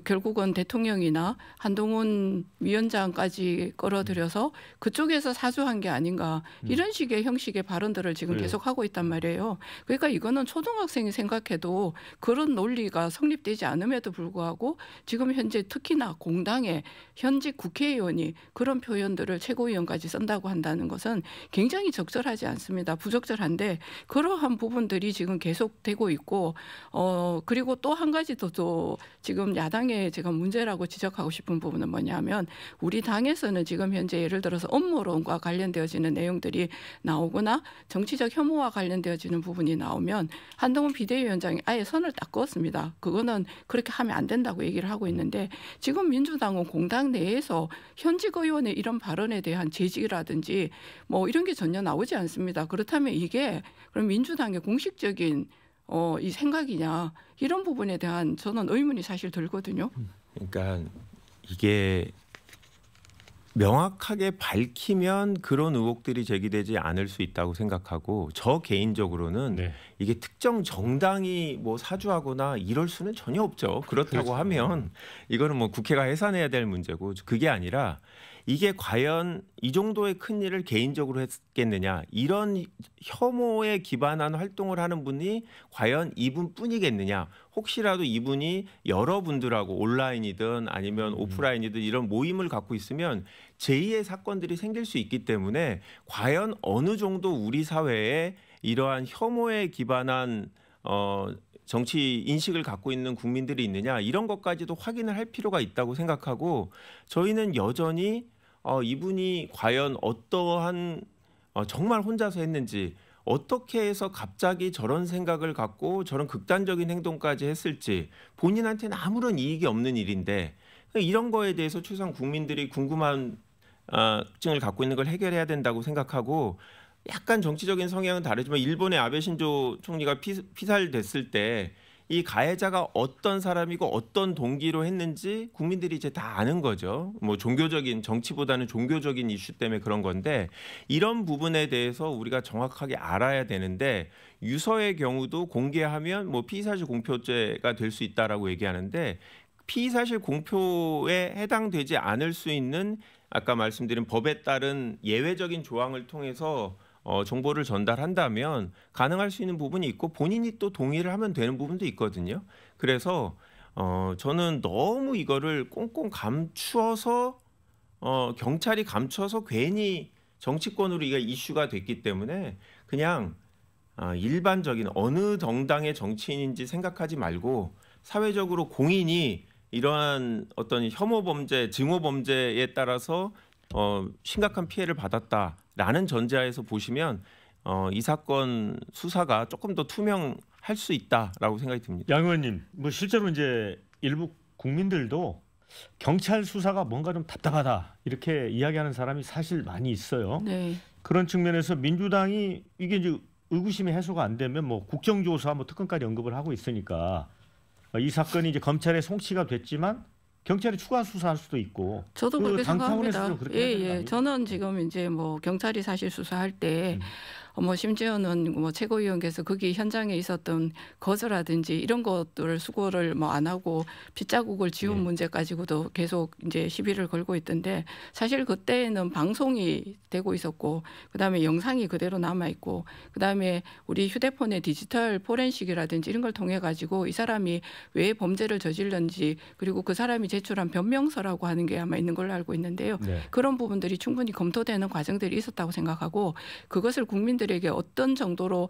결국은 대통령이나 한동훈 위원장까지 끌어들여서 그쪽에서 사주한 게 아닌가 이런 식의 형식의 발언들을 지금 계속하고 있단 말이에요. 그러니까 이거는 초등학생이 생각해도 그런 논리가 성립되지 않음에도 불구하고 지금 현재 특히나 공당의 현직 국회의원이 그런 표현들을 최고위원까지 쓴다고 한다는 것은 굉장히 적절하지 않습니다. 부적절한데 그러한 부분들이 지금 계속되고 있고 그리고 또 한 가지 또 지금 야당의 제가 문제라고 지적하고 싶은 부분은 뭐냐면 우리 당에서는 지금 현재 예를 들어서 업무론과 관련되어지는 내용들이 나오거나 정치적 혐오와 관련되어지는 부분이 나오면 한동훈 비대위원장이 아예 선을 딱 그었습니다. 그거는 그렇게 하면 안 된다고 얘기를 하고 있는데 지금 민주당은 공당 내에서 현직 의원의 이런 발언에 대한 제지라든지 뭐 이런 게 전혀 나오지 않습니다. 그렇다면 이게 그럼 민주당의 공식적인 이 생각이냐 이런 부분에 대한 저는 의문이 사실 들거든요. 그러니까 이게 명확하게 밝히면 그런 의혹들이 제기되지 않을 수 있다고 생각하고 저 개인적으로는 이게 특정 정당이 뭐 사주하거나 이럴 수는 전혀 없죠. 그렇다고 하면 이거는 뭐 국회가 해산해야 될 문제고 그게 아니라 이게 과연 이 정도의 큰 일을 개인적으로 했겠느냐 이런 혐오에 기반한 활동을 하는 분이 과연 이분뿐이겠느냐 혹시라도 이분이 여러분들하고 온라인이든 아니면 오프라인이든 이런 모임을 갖고 있으면 제2의 사건들이 생길 수 있기 때문에 과연 어느 정도 우리 사회에 이러한 혐오에 기반한 정치 인식을 갖고 있는 국민들이 있느냐 이런 것까지도 확인을 할 필요가 있다고 생각하고 저희는 여전히 이분이 과연 어떠한 정말 혼자서 했는지 어떻게 해서 갑자기 저런 생각을 갖고 저런 극단적인 행동까지 했을지 본인한테는 아무런 이익이 없는 일인데 이런 거에 대해서 최소한 국민들이 궁금한 증을 갖고 있는 걸 해결해야 된다고 생각하고 약간 정치적인 성향은 다르지만 일본의 아베 신조 총리가 피살됐을 때 이 가해자가 어떤 사람이고 어떤 동기로 했는지 국민들이 이제 다 아는 거죠. 뭐 종교적인 정치보다는 종교적인 이슈 때문에 그런 건데 이런 부분에 대해서 우리가 정확하게 알아야 되는데 유서의 경우도 공개하면 뭐 피의사실 공표죄가 될 수 있다라고 얘기하는데 피의사실 공표에 해당되지 않을 수 있는 아까 말씀드린 법에 따른 예외적인 조항을 통해서 정보를 전달한다면 가능할 수 있는 부분이 있고 본인이 또 동의를 하면 되는 부분도 있거든요. 그래서 저는 너무 이거를 꽁꽁 감추어서 경찰이 감춰서 괜히 정치권으로 이게 이슈가 됐기 때문에 그냥 일반적인 어느 정당의 정치인인지 생각하지 말고 사회적으로 공인이 이러한 어떤 혐오 범죄, 증오 범죄에 따라서 심각한 피해를 받았다라는 전제하에서 보시면 이 사건 수사가 조금 더 투명할 수 있다라고 생각이 듭니다. 양 의원님, 뭐 실제로 이제 일부 국민들도 경찰 수사가 뭔가 좀 답답하다 이렇게 이야기하는 사람이 사실 많이 있어요. 네. 그런 측면에서 민주당이 이게 이제 의구심이 해소가 안 되면 뭐 국정조사, 뭐 특검까지 언급을 하고 있으니까 이 사건이 이제 검찰에 송치가 됐지만 경찰이 추가 수사할 수도 있고. 저도 그렇게 당 차원에서도 생각합니다. 그렇게 해야 되는 거 예. 아니에요? 저는 지금 이제 뭐 경찰이 사실 수사할 때 뭐 심지어는 뭐 최고위원께서 거기 현장에 있었던 거즈라든지 이런 것들을 수고를 뭐 안 하고 빗자국을 지운 문제 가지고도 계속 이제 시비를 걸고 있던데 사실 그때는 방송이 되고 있었고 그다음에 영상이 그대로 남아 있고 그다음에 우리 휴대폰의 디지털 포렌식이라든지 이런 걸 통해 가지고 이 사람이 왜 범죄를 저질렀는지 그리고 그 사람이 제출한 변명서라고 하는 게 아마 있는 걸로 알고 있는데요. 네. 그런 부분들이 충분히 검토되는 과정들이 있었다고 생각하고 그것을 국민들에게 어떤 정도로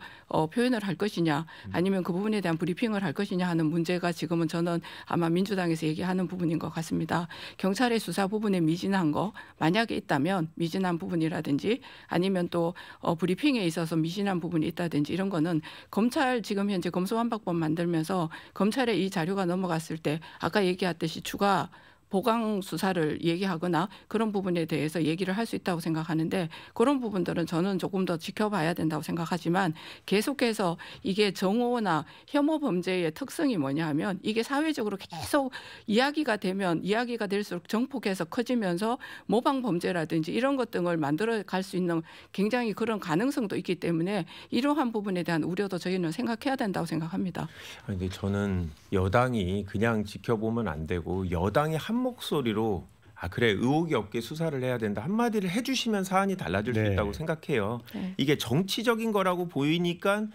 표현을 할 것이냐 아니면 그 부분에 대한 브리핑을 할 것이냐 하는 문제가 지금은 저는 아마 민주당에서 얘기하는 부분인 것 같습니다. 경찰의 수사 부분에 미진한 거 만약에 있다면 미진한 부분이라든지 아니면 또 브리핑에 있어서 미진한 부분이 있다든지 이런 거는 검찰 지금 현재 검수완박법 만들면서 검찰에 이 자료가 넘어갔을 때 아까 얘기했듯이 추가 보강 수사를 얘기하거나 그런 부분에 대해서 얘기를 할 수 있다고 생각하는데 그런 부분들은 저는 조금 더 지켜봐야 된다고 생각하지만 계속해서 이게 정오나 혐오 범죄의 특성이 뭐냐 하면 이게 사회적으로 계속 이야기가 될수록 정폭해서 커지면서 모방 범죄라든지 이런 것 등을 만들어 갈 수 있는 굉장히 그런 가능성도 있기 때문에 이러한 부분에 대한 우려도 저희는 생각해야 된다고 생각합니다. 근데 저는 여당이 그냥 지켜보면 안 되고 여당이 한 목소리로 그래 의혹이 없게 수사를 해야 된다 한마디를 해주시면 사안이 달라질 수 네. 있다고 생각해요. 네. 이게 정치적인 거라고 보이니까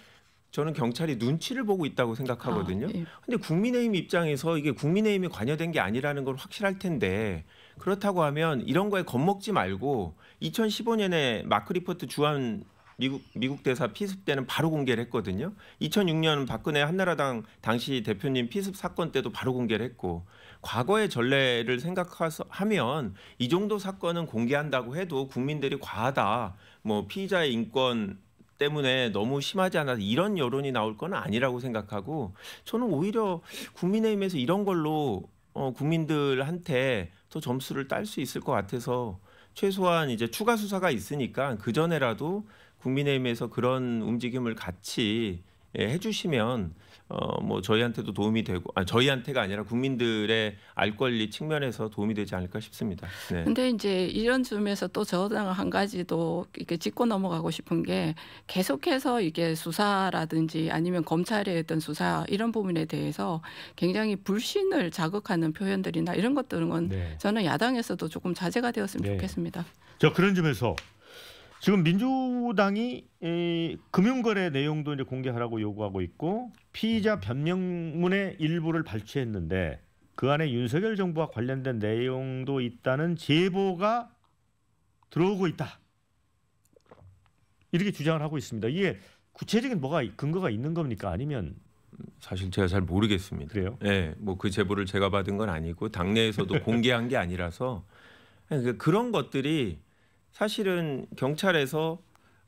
저는 경찰이 눈치를 보고 있다고 생각하거든요. 예. 근데 국민의힘 입장에서 이게 국민의힘이 관여된 게 아니라는 걸 확실할 텐데 그렇다고 하면 이런 거에 겁먹지 말고 2015년에 마크 리포트 주한 미국 대사 피습 때는 바로 공개를 했거든요. 2006년 박근혜 한나라당 당시 대표님 피습 사건 때도 바로 공개를 했고 과거의 전례를 생각하면 이 정도 사건은 공개한다고 해도 국민들이 과하다. 뭐 피의자의 인권 때문에 너무 심하지 않아서 이런 여론이 나올 건 아니라고 생각하고 저는 오히려 국민의힘에서 이런 걸로 국민들한테 더 점수를 딸 수 있을 것 같아서 최소한 이제 추가 수사가 있으니까 그 전에라도 국민의힘에서 그런 움직임을 같이 해주시면 뭐 저희한테도 도움이 되고 저희한테가 아니라 국민들의 알 권리 측면에서 도움이 되지 않을까 싶습니다. 네. 근데 이제 이런 점에서 또 저는 한 가지도 이렇게 짚고 넘어가고 싶은 게 계속해서 이게 수사라든지 아니면 검찰의 어떤 수사 이런 부분에 대해서 굉장히 불신을 자극하는 표현들이나 이런 것들은 네. 저는 야당에서도 조금 자제가 되었으면 네. 좋겠습니다. 저 그런 점에서 지금 민주당이 금융거래 내용도 이제 공개하라고 요구하고 있고 피의자 변명문의 일부를 발췌했는데 그 안에 윤석열 정부와 관련된 내용도 있다는 제보가 들어오고 있다. 이렇게 주장을 하고 있습니다. 이게 구체적인 뭐가 근거가 있는 겁니까? 아니면 사실 제가 잘 모르겠습니다. 그래요? 네, 뭐 그 제보를 제가 받은 건 아니고 당내에서도 공개한 게 아니라서 그런 것들이 사실은 경찰에서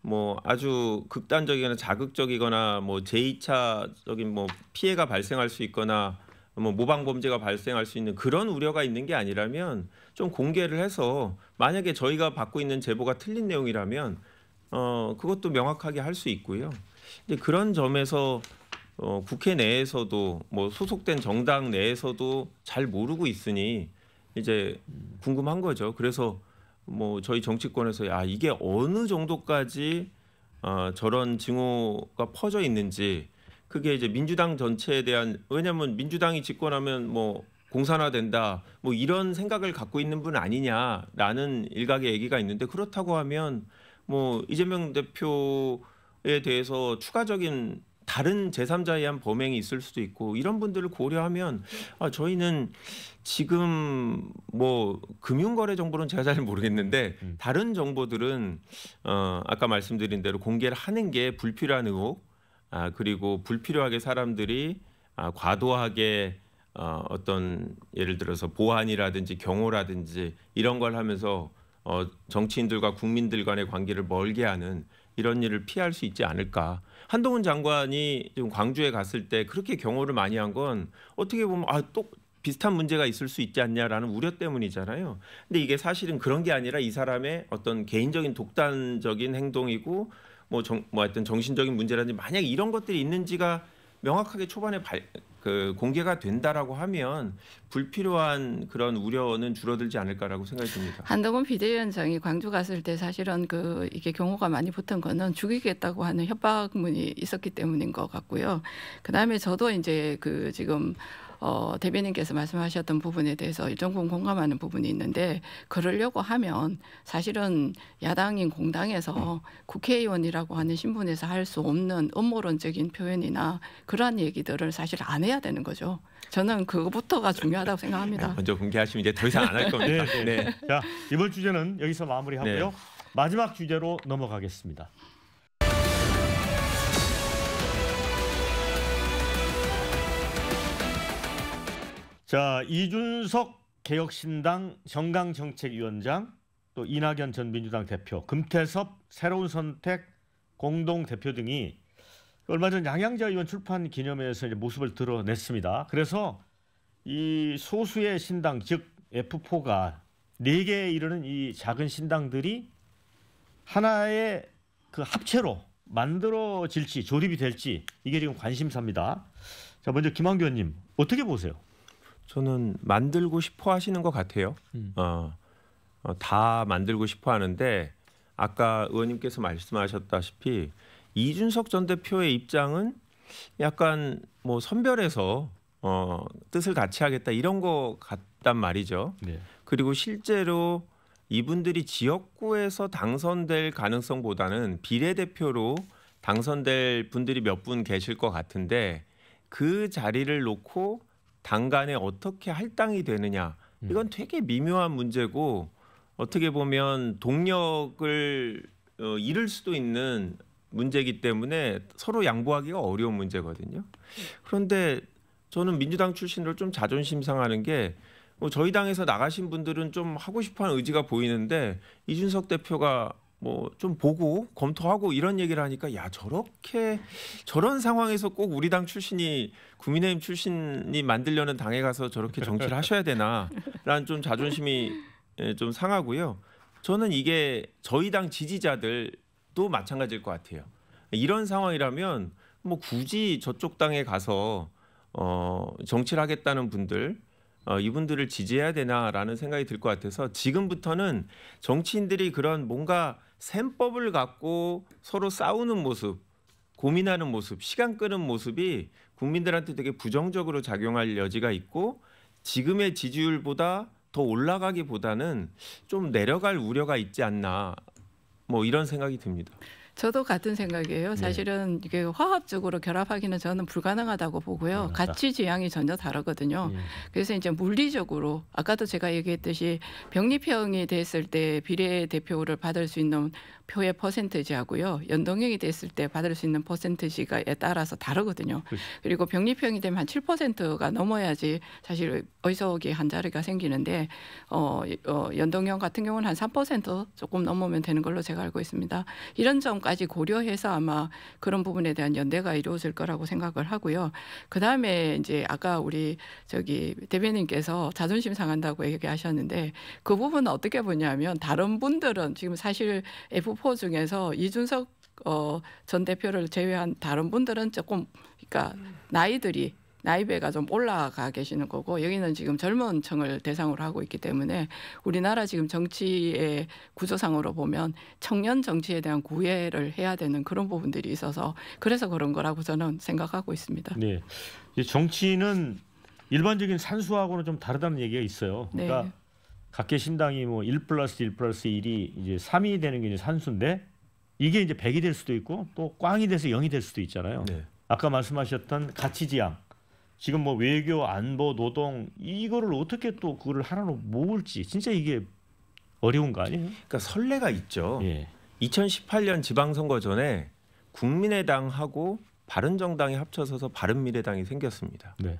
뭐 아주 극단적이거나 자극적이거나 뭐 제2차적인 뭐 피해가 발생할 수 있거나 뭐 모방 범죄가 발생할 수 있는 그런 우려가 있는 게 아니라면 좀 공개를 해서 만약에 저희가 받고 있는 제보가 틀린 내용이라면 그것도 명확하게 할 수 있고요. 이제 그런 점에서 국회 내에서도 뭐 소속된 정당 내에서도 잘 모르고 있으니 이제 궁금한 거죠. 그래서 뭐 저희 정치권에서 이게 어느 정도까지 저런 징후가 퍼져 있는지 그게 이제 민주당 전체에 대한 왜냐하면 민주당이 집권하면 뭐 공산화된다 뭐 이런 생각을 갖고 있는 분 아니냐라는 일각의 얘기가 있는데 그렇다고 하면 뭐 이재명 대표에 대해서 추가적인 다른 제3자에 의한 범행이 있을 수도 있고 이런 분들을 고려하면 저희는 지금 뭐 금융거래 정보는 제가 잘 모르겠는데 다른 정보들은 아까 말씀드린 대로 공개를 하는 게 불필요한 의혹 그리고 불필요하게 사람들이 과도하게 어떤 예를 들어서 보안이라든지 경호라든지 이런 걸 하면서 정치인들과 국민들 간의 관계를 멀게 하는 이런 일을 피할 수 있지 않을까. 한동훈 장관이 지금 광주에 갔을 때 그렇게 경호를 많이 한 건 어떻게 보면 또 비슷한 문제가 있을 수 있지 않냐라는 우려 때문이잖아요. 근데 이게 사실은 그런 게 아니라 이 사람의 어떤 개인적인 독단적인 행동이고 뭐 하여튼 정신적인 문제라든지 만약 이런 것들이 있는지가 명확하게 초반에 공개가 된다라고 하면 불필요한 그런 우려는 줄어들지 않을까라고 생각이 듭니다. 한동훈 비대위원장이 광주 갔을 때 사실은 이게 경호가 많이 붙은 거는 죽이겠다고 하는 협박문이 있었기 때문인 것 같고요. 그다음에 저도 이제 지금 대변인께서 말씀하셨던 부분에 대해서 일정 부분 공감하는 부분이 있는데 그러려고 하면 사실은 야당인 공당에서 국회의원이라고 하는 신분에서 할 수 없는 음모론적인 표현이나 그러한 얘기들을 사실 안 해야 되는 거죠. 저는 그것부터가 중요하다고 생각합니다. 먼저 공개하시면 이제 더 이상 안 할 겁니다. 네. 자, 이번 주제는 여기서 마무리하고요. 네. 마지막 주제로 넘어가겠습니다. 자, 이준석 개혁신당 정강정책위원장 또 이낙연 전 민주당 대표, 금태섭 새로운 선택 공동대표 등이 얼마 전 양양자 의원 출판 기념회에서 이제 모습을 드러냈습니다. 그래서 이 소수의 신당 즉 F4가 4개에 이르는 이 작은 신당들이 하나의 합체로 만들어질지 조립이 될지 이게 지금 관심사입니다. 자, 먼저 김한규 의원님 어떻게 보세요? 저는 만들고 싶어 하시는 것 같아요. 다 만들고 싶어 하는데 아까 의원님께서 말씀하셨다시피 이준석 전 대표의 입장은 약간 뭐 선별해서 뜻을 같이 하겠다 이런 거 같단 말이죠. 네. 그리고 실제로 이분들이 지역구에서 당선될 가능성보다는 비례대표로 당선될 분들이 몇 분 계실 것 같은데 그 자리를 놓고 당 간에 어떻게 할당이 되느냐 이건 되게 미묘한 문제고 어떻게 보면 동력을 잃을 수도 있는 문제이기 때문에 서로 양보하기가 어려운 문제거든요. 그런데 저는 민주당 출신으로 좀 자존심 상하는 게 저희 당에서 나가신 분들은 좀 하고 싶어하는 의지가 보이는데 이준석 대표가 뭐 좀 보고 검토하고 이런 얘기를 하니까 저런 상황에서 꼭 우리 당 출신이 국민의힘 출신이 만들려는 당에 가서 저렇게 정치를 하셔야 되나라는 좀 자존심이 좀 상하고요. 저는 이게 저희 당 지지자들도 마찬가지일 것 같아요. 이런 상황이라면 뭐 굳이 저쪽 당에 가서 정치를 하겠다는 분들 이분들을 지지해야 되나라는 생각이 들 것 같아서 지금부터는 정치인들이 그런 뭔가 셈법을 갖고 서로 싸우는 모습, 고민하는 모습, 시간 끄는 모습이 국민들한테 되게 부정적으로 작용할 여지가 있고 지금의 지지율보다 더 올라가기보다는 좀 내려갈 우려가 있지 않나 뭐 이런 생각이 듭니다. 저도 같은 생각이에요. 사실은 이게 화합적으로 결합하기는 저는 불가능하다고 보고요. 가치 지향이 전혀 다르거든요. 그래서 이제 물리적으로 아까도 제가 얘기했듯이 병립형이 됐을 때 비례대표를 받을 수 있는 표의 퍼센티지하고요. 연동형이 됐을 때 받을 수 있는 퍼센티지가에 따라서 다르거든요. 그리고 병립형이 되면 한 7%가 넘어야지 사실 의석이 한 자리가 생기는데 연동형 같은 경우는 한 3% 조금 넘으면 되는 걸로 제가 알고 있습니다. 이런 점까지 고려해서 아마 그런 부분에 대한 연대가 이루어질 거라고 생각을 하고요. 그다음에 이제 아까 우리 대변인께서 자존심 상한다고 얘기하셨는데 그 부분은 어떻게 보냐면 다른 분들은 지금 사실 F4 후보 중에서 이준석 전 대표를 제외한 다른 분들은 조금 그러니까 나이배가 좀 올라가 계시는 거고 여기는 지금 젊은 층을 대상으로 하고 있기 때문에 우리나라 지금 정치의 구조상으로 보면 청년 정치에 대한 구애를 해야 되는 그런 부분들이 있어서 그래서 그런 거라고 저는 생각하고 있습니다. 네, 이 정치는 일반적인 산수하고는 좀 다르다는 얘기가 있어요. 그러니까 네. 각계 신당이 뭐 1+1+1이 이제 3이 되는 게 이제 산수인데 이게 이제 100이 될 수도 있고 또 꽝이 돼서 0이 될 수도 있잖아요. 네. 아까 말씀하셨던 가치지향, 지금 뭐 외교, 안보, 노동 이거를 어떻게 또 그거를 하나로 모을지 진짜 이게 어려운 거 아니에요? 그러니까 선례가 있죠. 예. 2018년 지방선거 전에 국민의당하고 바른정당이 합쳐서서 바른미래당이 생겼습니다. 네.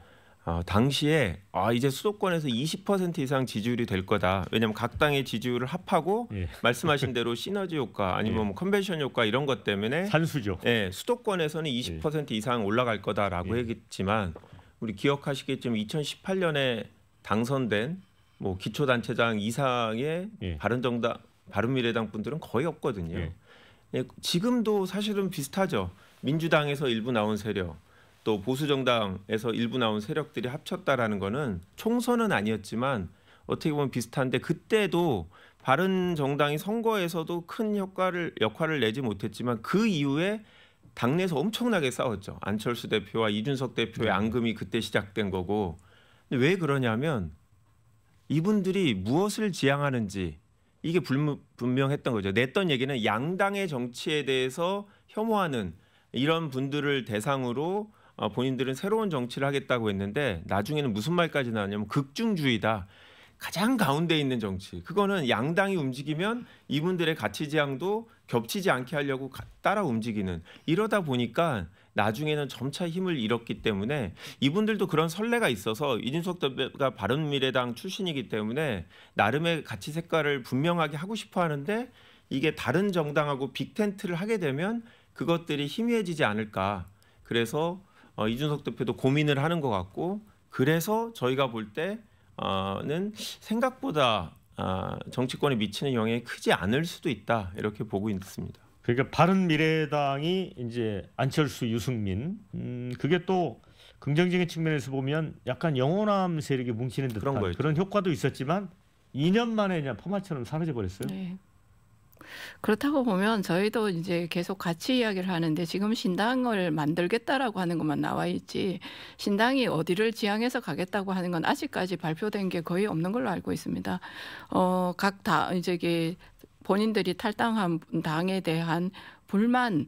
당시에 이제 수도권에서 20% 이상 지지율이 될 거다. 왜냐하면 각 당의 지지율을 합하고 예. 말씀하신 대로 시너지 효과 아니면 뭐 컨벤션 효과 이런 것 때문에 산수죠. 수도권에서는 20% 이상 올라갈 거다라고 했지만 우리 기억하시겠지만 2018년에 당선된 뭐 기초단체장 이상의 바른정당, 바른미래당 분들은 거의 없거든요. 지금도 사실은 비슷하죠. 민주당에서 일부 나온 세력, 또 보수정당에서 일부 나온 세력들이 합쳤다라는 거는 총선은 아니었지만 어떻게 보면 비슷한데 그때도 바른정당이 선거에서도 큰 역할을 내지 못했지만 그 이후에 당내에서 엄청나게 싸웠죠. 안철수 대표와 이준석 대표의 앙금이 그때 시작된 거고. 근데 왜 그러냐면 이분들이 무엇을 지향하는지 이게 분명했던 거죠. 냈던 얘기는 양당의 정치에 대해서 혐오하는 이런 분들을 대상으로 본인들은 새로운 정치를 하겠다고 했는데 나중에는 무슨 말까지 나왔냐면 극중주의다. 가장 가운데 있는 정치. 그거는 양당이 움직이면 이분들의 가치 지향도 겹치지 않게 하려고 따라 움직이는. 이러다 보니까 나중에는 점차 힘을 잃었기 때문에 이분들도 그런 선례가 있어서 이준석 대표가 바른미래당 출신이기 때문에 나름의 가치 색깔을 분명하게 하고 싶어 하는데 이게 다른 정당하고 빅텐트를 하게 되면 그것들이 희미해지지 않을까. 그래서 이준석 대표도 고민을 하는 것 같고 그래서 저희가 볼 때는 생각보다 정치권에 미치는 영향이 크지 않을 수도 있다 이렇게 보고 있습니다. 그러니까 바른미래당이 이제 안철수, 유승민 그게 또 긍정적인 측면에서 보면 약간 영호남 세력이 뭉치는 듯한 그런 효과도 있었지만 2년 만에 그냥 포마처럼 사라져 버렸어요. 네. 그렇다고 보면 저희도 이제 계속 같이 이야기를 하는데 지금 신당을 만들겠다라고 하는 것만 나와 있지 신당이 어디를 지향해서 가겠다고 하는 건 아직까지 발표된 게 거의 없는 걸로 알고 있습니다. 각 당 이제 본인들이 탈당한 당에 대한 불만에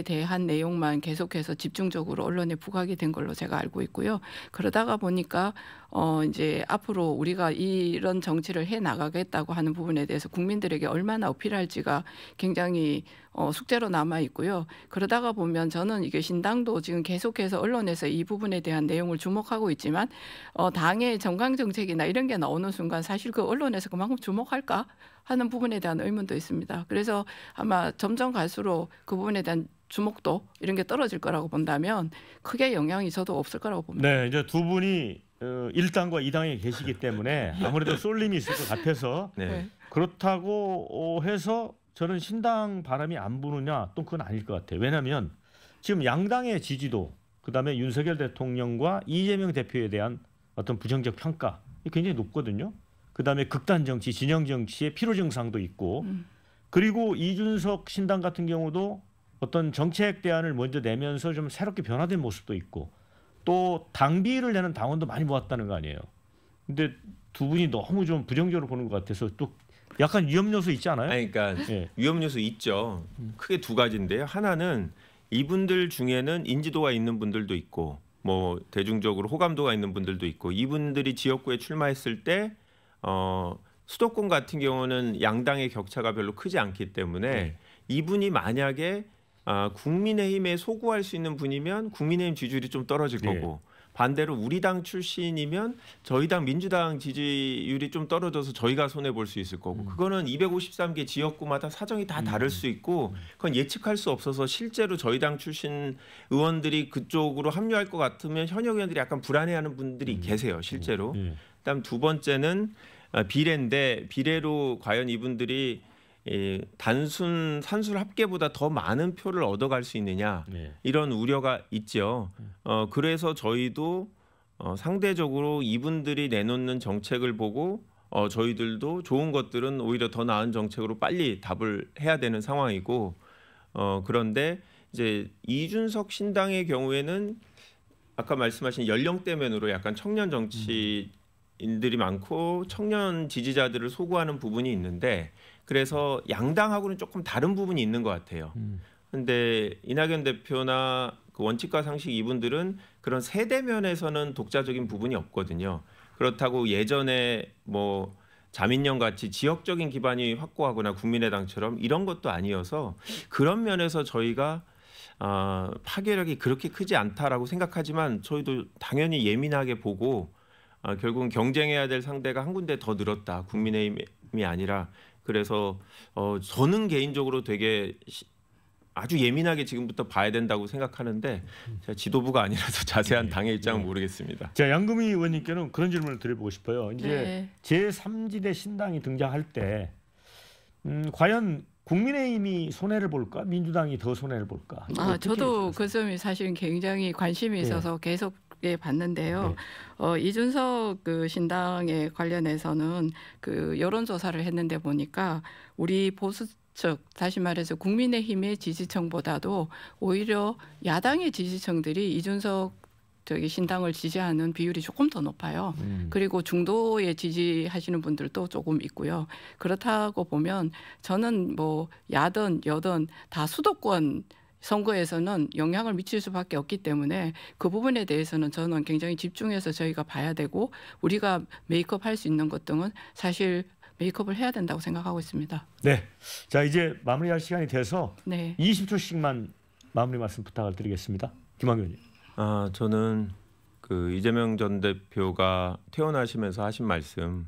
대한 내용만 계속해서 집중적으로 언론에 부각이 된 걸로 제가 알고 있고요. 그러다가 보니까 이제 앞으로 우리가 이런 정치를 해 나가겠다고 하는 부분에 대해서 국민들에게 얼마나 어필할지가 굉장히 숙제로 남아 있고요. 그러다가 보면 저는 이게 신당도 지금 계속해서 언론에서 이 부분에 대한 내용을 주목하고 있지만 당의 정강 정책이나 이런 게 나오는 순간 사실 그 언론에서 그만큼 주목할까 하는 부분에 대한 의문도 있습니다. 그래서 아마 점점 갈수록 그 부분에 대한 주목도 이런 게 떨어질 거라고 본다면 크게 영향이 저도 없을 거라고 봅니다. 네, 이제 두 분이 1당과 2당에 계시기 때문에 아무래도 쏠림이 있을 것 같아서 그렇다고 해서 저는 신당 바람이 안 부느냐 또 그건 아닐 것 같아요. 왜냐하면 지금 양당의 지지도 그다음에 윤석열 대통령과 이재명 대표에 대한 어떤 부정적 평가 굉장히 높거든요. 그다음에 극단 정치, 진영 정치의 피로 증상도 있고 그리고 이준석 신당 같은 경우도 어떤 정책 대안을 먼저 내면서 좀 새롭게 변화된 모습도 있고 또 당비를 내는 당원도 많이 모았다는 거 아니에요. 근데 두 분이 너무 좀 부정적으로 보는 것 같아서 또 약간 위험 요소 있지 않아요? 그러니까 위험 요소 있죠. 크게 두 가지인데요. 하나는 이분들 중에는 인지도가 있는 분들도 있고 뭐 대중적으로 호감도가 있는 분들도 있고 이분들이 지역구에 출마했을 때 수도권 같은 경우는 양당의 격차가 별로 크지 않기 때문에 이분이 만약에 국민의힘에 소구할 수 있는 분이면 국민의힘 지지율이 좀 떨어질 거고 반대로 우리 당 출신이면 저희 당 민주당 지지율이 좀 떨어져서 저희가 손해 볼 수 있을 거고 그거는 253개 지역구마다 사정이 다 다를 수 있고 그건 예측할 수 없어서 실제로 저희 당 출신 의원들이 그쪽으로 합류할 것 같으면 현역 의원들이 약간 불안해하는 분들이 계세요 실제로. 그다음 두 번째는 비례인데 비례로 과연 이분들이 단순 산술 합계보다 더 많은 표를 얻어갈 수 있느냐 네. 이런 우려가 있죠. 그래서 저희도 상대적으로 이분들이 내놓는 정책을 보고 저희들도 좋은 것들은 오히려 더 나은 정책으로 빨리 답을 해야 되는 상황이고 그런데 이제 이준석 신당의 경우에는 아까 말씀하신 연령대면으로 약간 청년 정치인들이 많고 청년 지지자들을 소구하는 부분이 있는데 그래서 양당하고는 조금 다른 부분이 있는 것 같아요. 근데 이낙연 대표나 그 원칙과 상식 이분들은 그런 세대 면에서는 독자적인 부분이 없거든요. 그렇다고 예전에 뭐 자민련 같이 지역적인 기반이 확고하거나 국민의당처럼 이런 것도 아니어서 그런 면에서 저희가 파괴력이 그렇게 크지 않다라고 생각하지만 저희도 당연히 예민하게 보고 결국은 경쟁해야 될 상대가 한 군데 더 늘었다. 국민의힘이 아니라 그래서 저는 개인적으로 되게 아주 예민하게 지금부터 봐야 된다고 생각하는데 제가 지도부가 아니라서 자세한 당의 입장은 모르겠습니다. 자, 양금희 의원님께는 그런 질문을 드려보고 싶어요. 이제 네. 제3지대 신당이 등장할 때 과연 국민의힘이 손해를 볼까? 민주당이 더 손해를 볼까? 저도 그 점이 사실은 굉장히 관심이 있어서 계속 봤는데요. 이준석 그 신당에 관련해서는 그 여론조사를 했는데 보니까 우리 보수 즉 다시 말해서 국민의힘의 지지층보다도 오히려 야당의 지지층들이 이준석 신당을 지지하는 비율이 조금 더 높아요. 그리고 중도에 지지하시는 분들도 조금 있고요. 그렇다고 보면 저는 뭐 야든 여든 다 수도권 선거에서는 영향을 미칠 수밖에 없기 때문에 그 부분에 대해서는 저는 굉장히 집중해서 저희가 봐야 되고 우리가 메이크업 할 수 있는 것 등은 사실 메이크업을 해야 된다고 생각하고 있습니다. 네. 자, 이제 마무리할 시간이 돼서 네. 20초씩만 마무리 말씀 부탁을 드리겠습니다. 김한규 의원님. 저는 그 이재명 전 대표가 퇴원하시면서 하신 말씀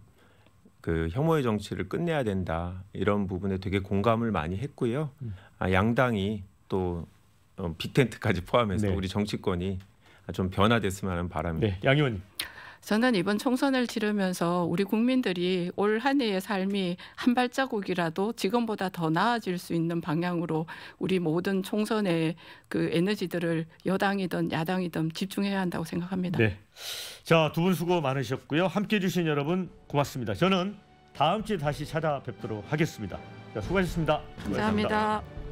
그 혐오의 정치를 끝내야 된다 이런 부분에 되게 공감을 많이 했고요. 양당이 또 빅텐트까지 포함해서 우리 정치권이 좀 변화됐으면 하는 바람입니다. 네, 양 의원님. 저는 이번 총선을 치르면서 우리 국민들이 올 한 해의 삶이 한 발자국이라도 지금보다 더 나아질 수 있는 방향으로 우리 모든 총선의 그 에너지들을 여당이든 야당이든 집중해야 한다고 생각합니다. 네. 자, 두 분 수고 많으셨고요. 함께해 주신 여러분 고맙습니다. 저는 다음 주에 다시 찾아뵙도록 하겠습니다. 자, 수고하셨습니다. 감사합니다.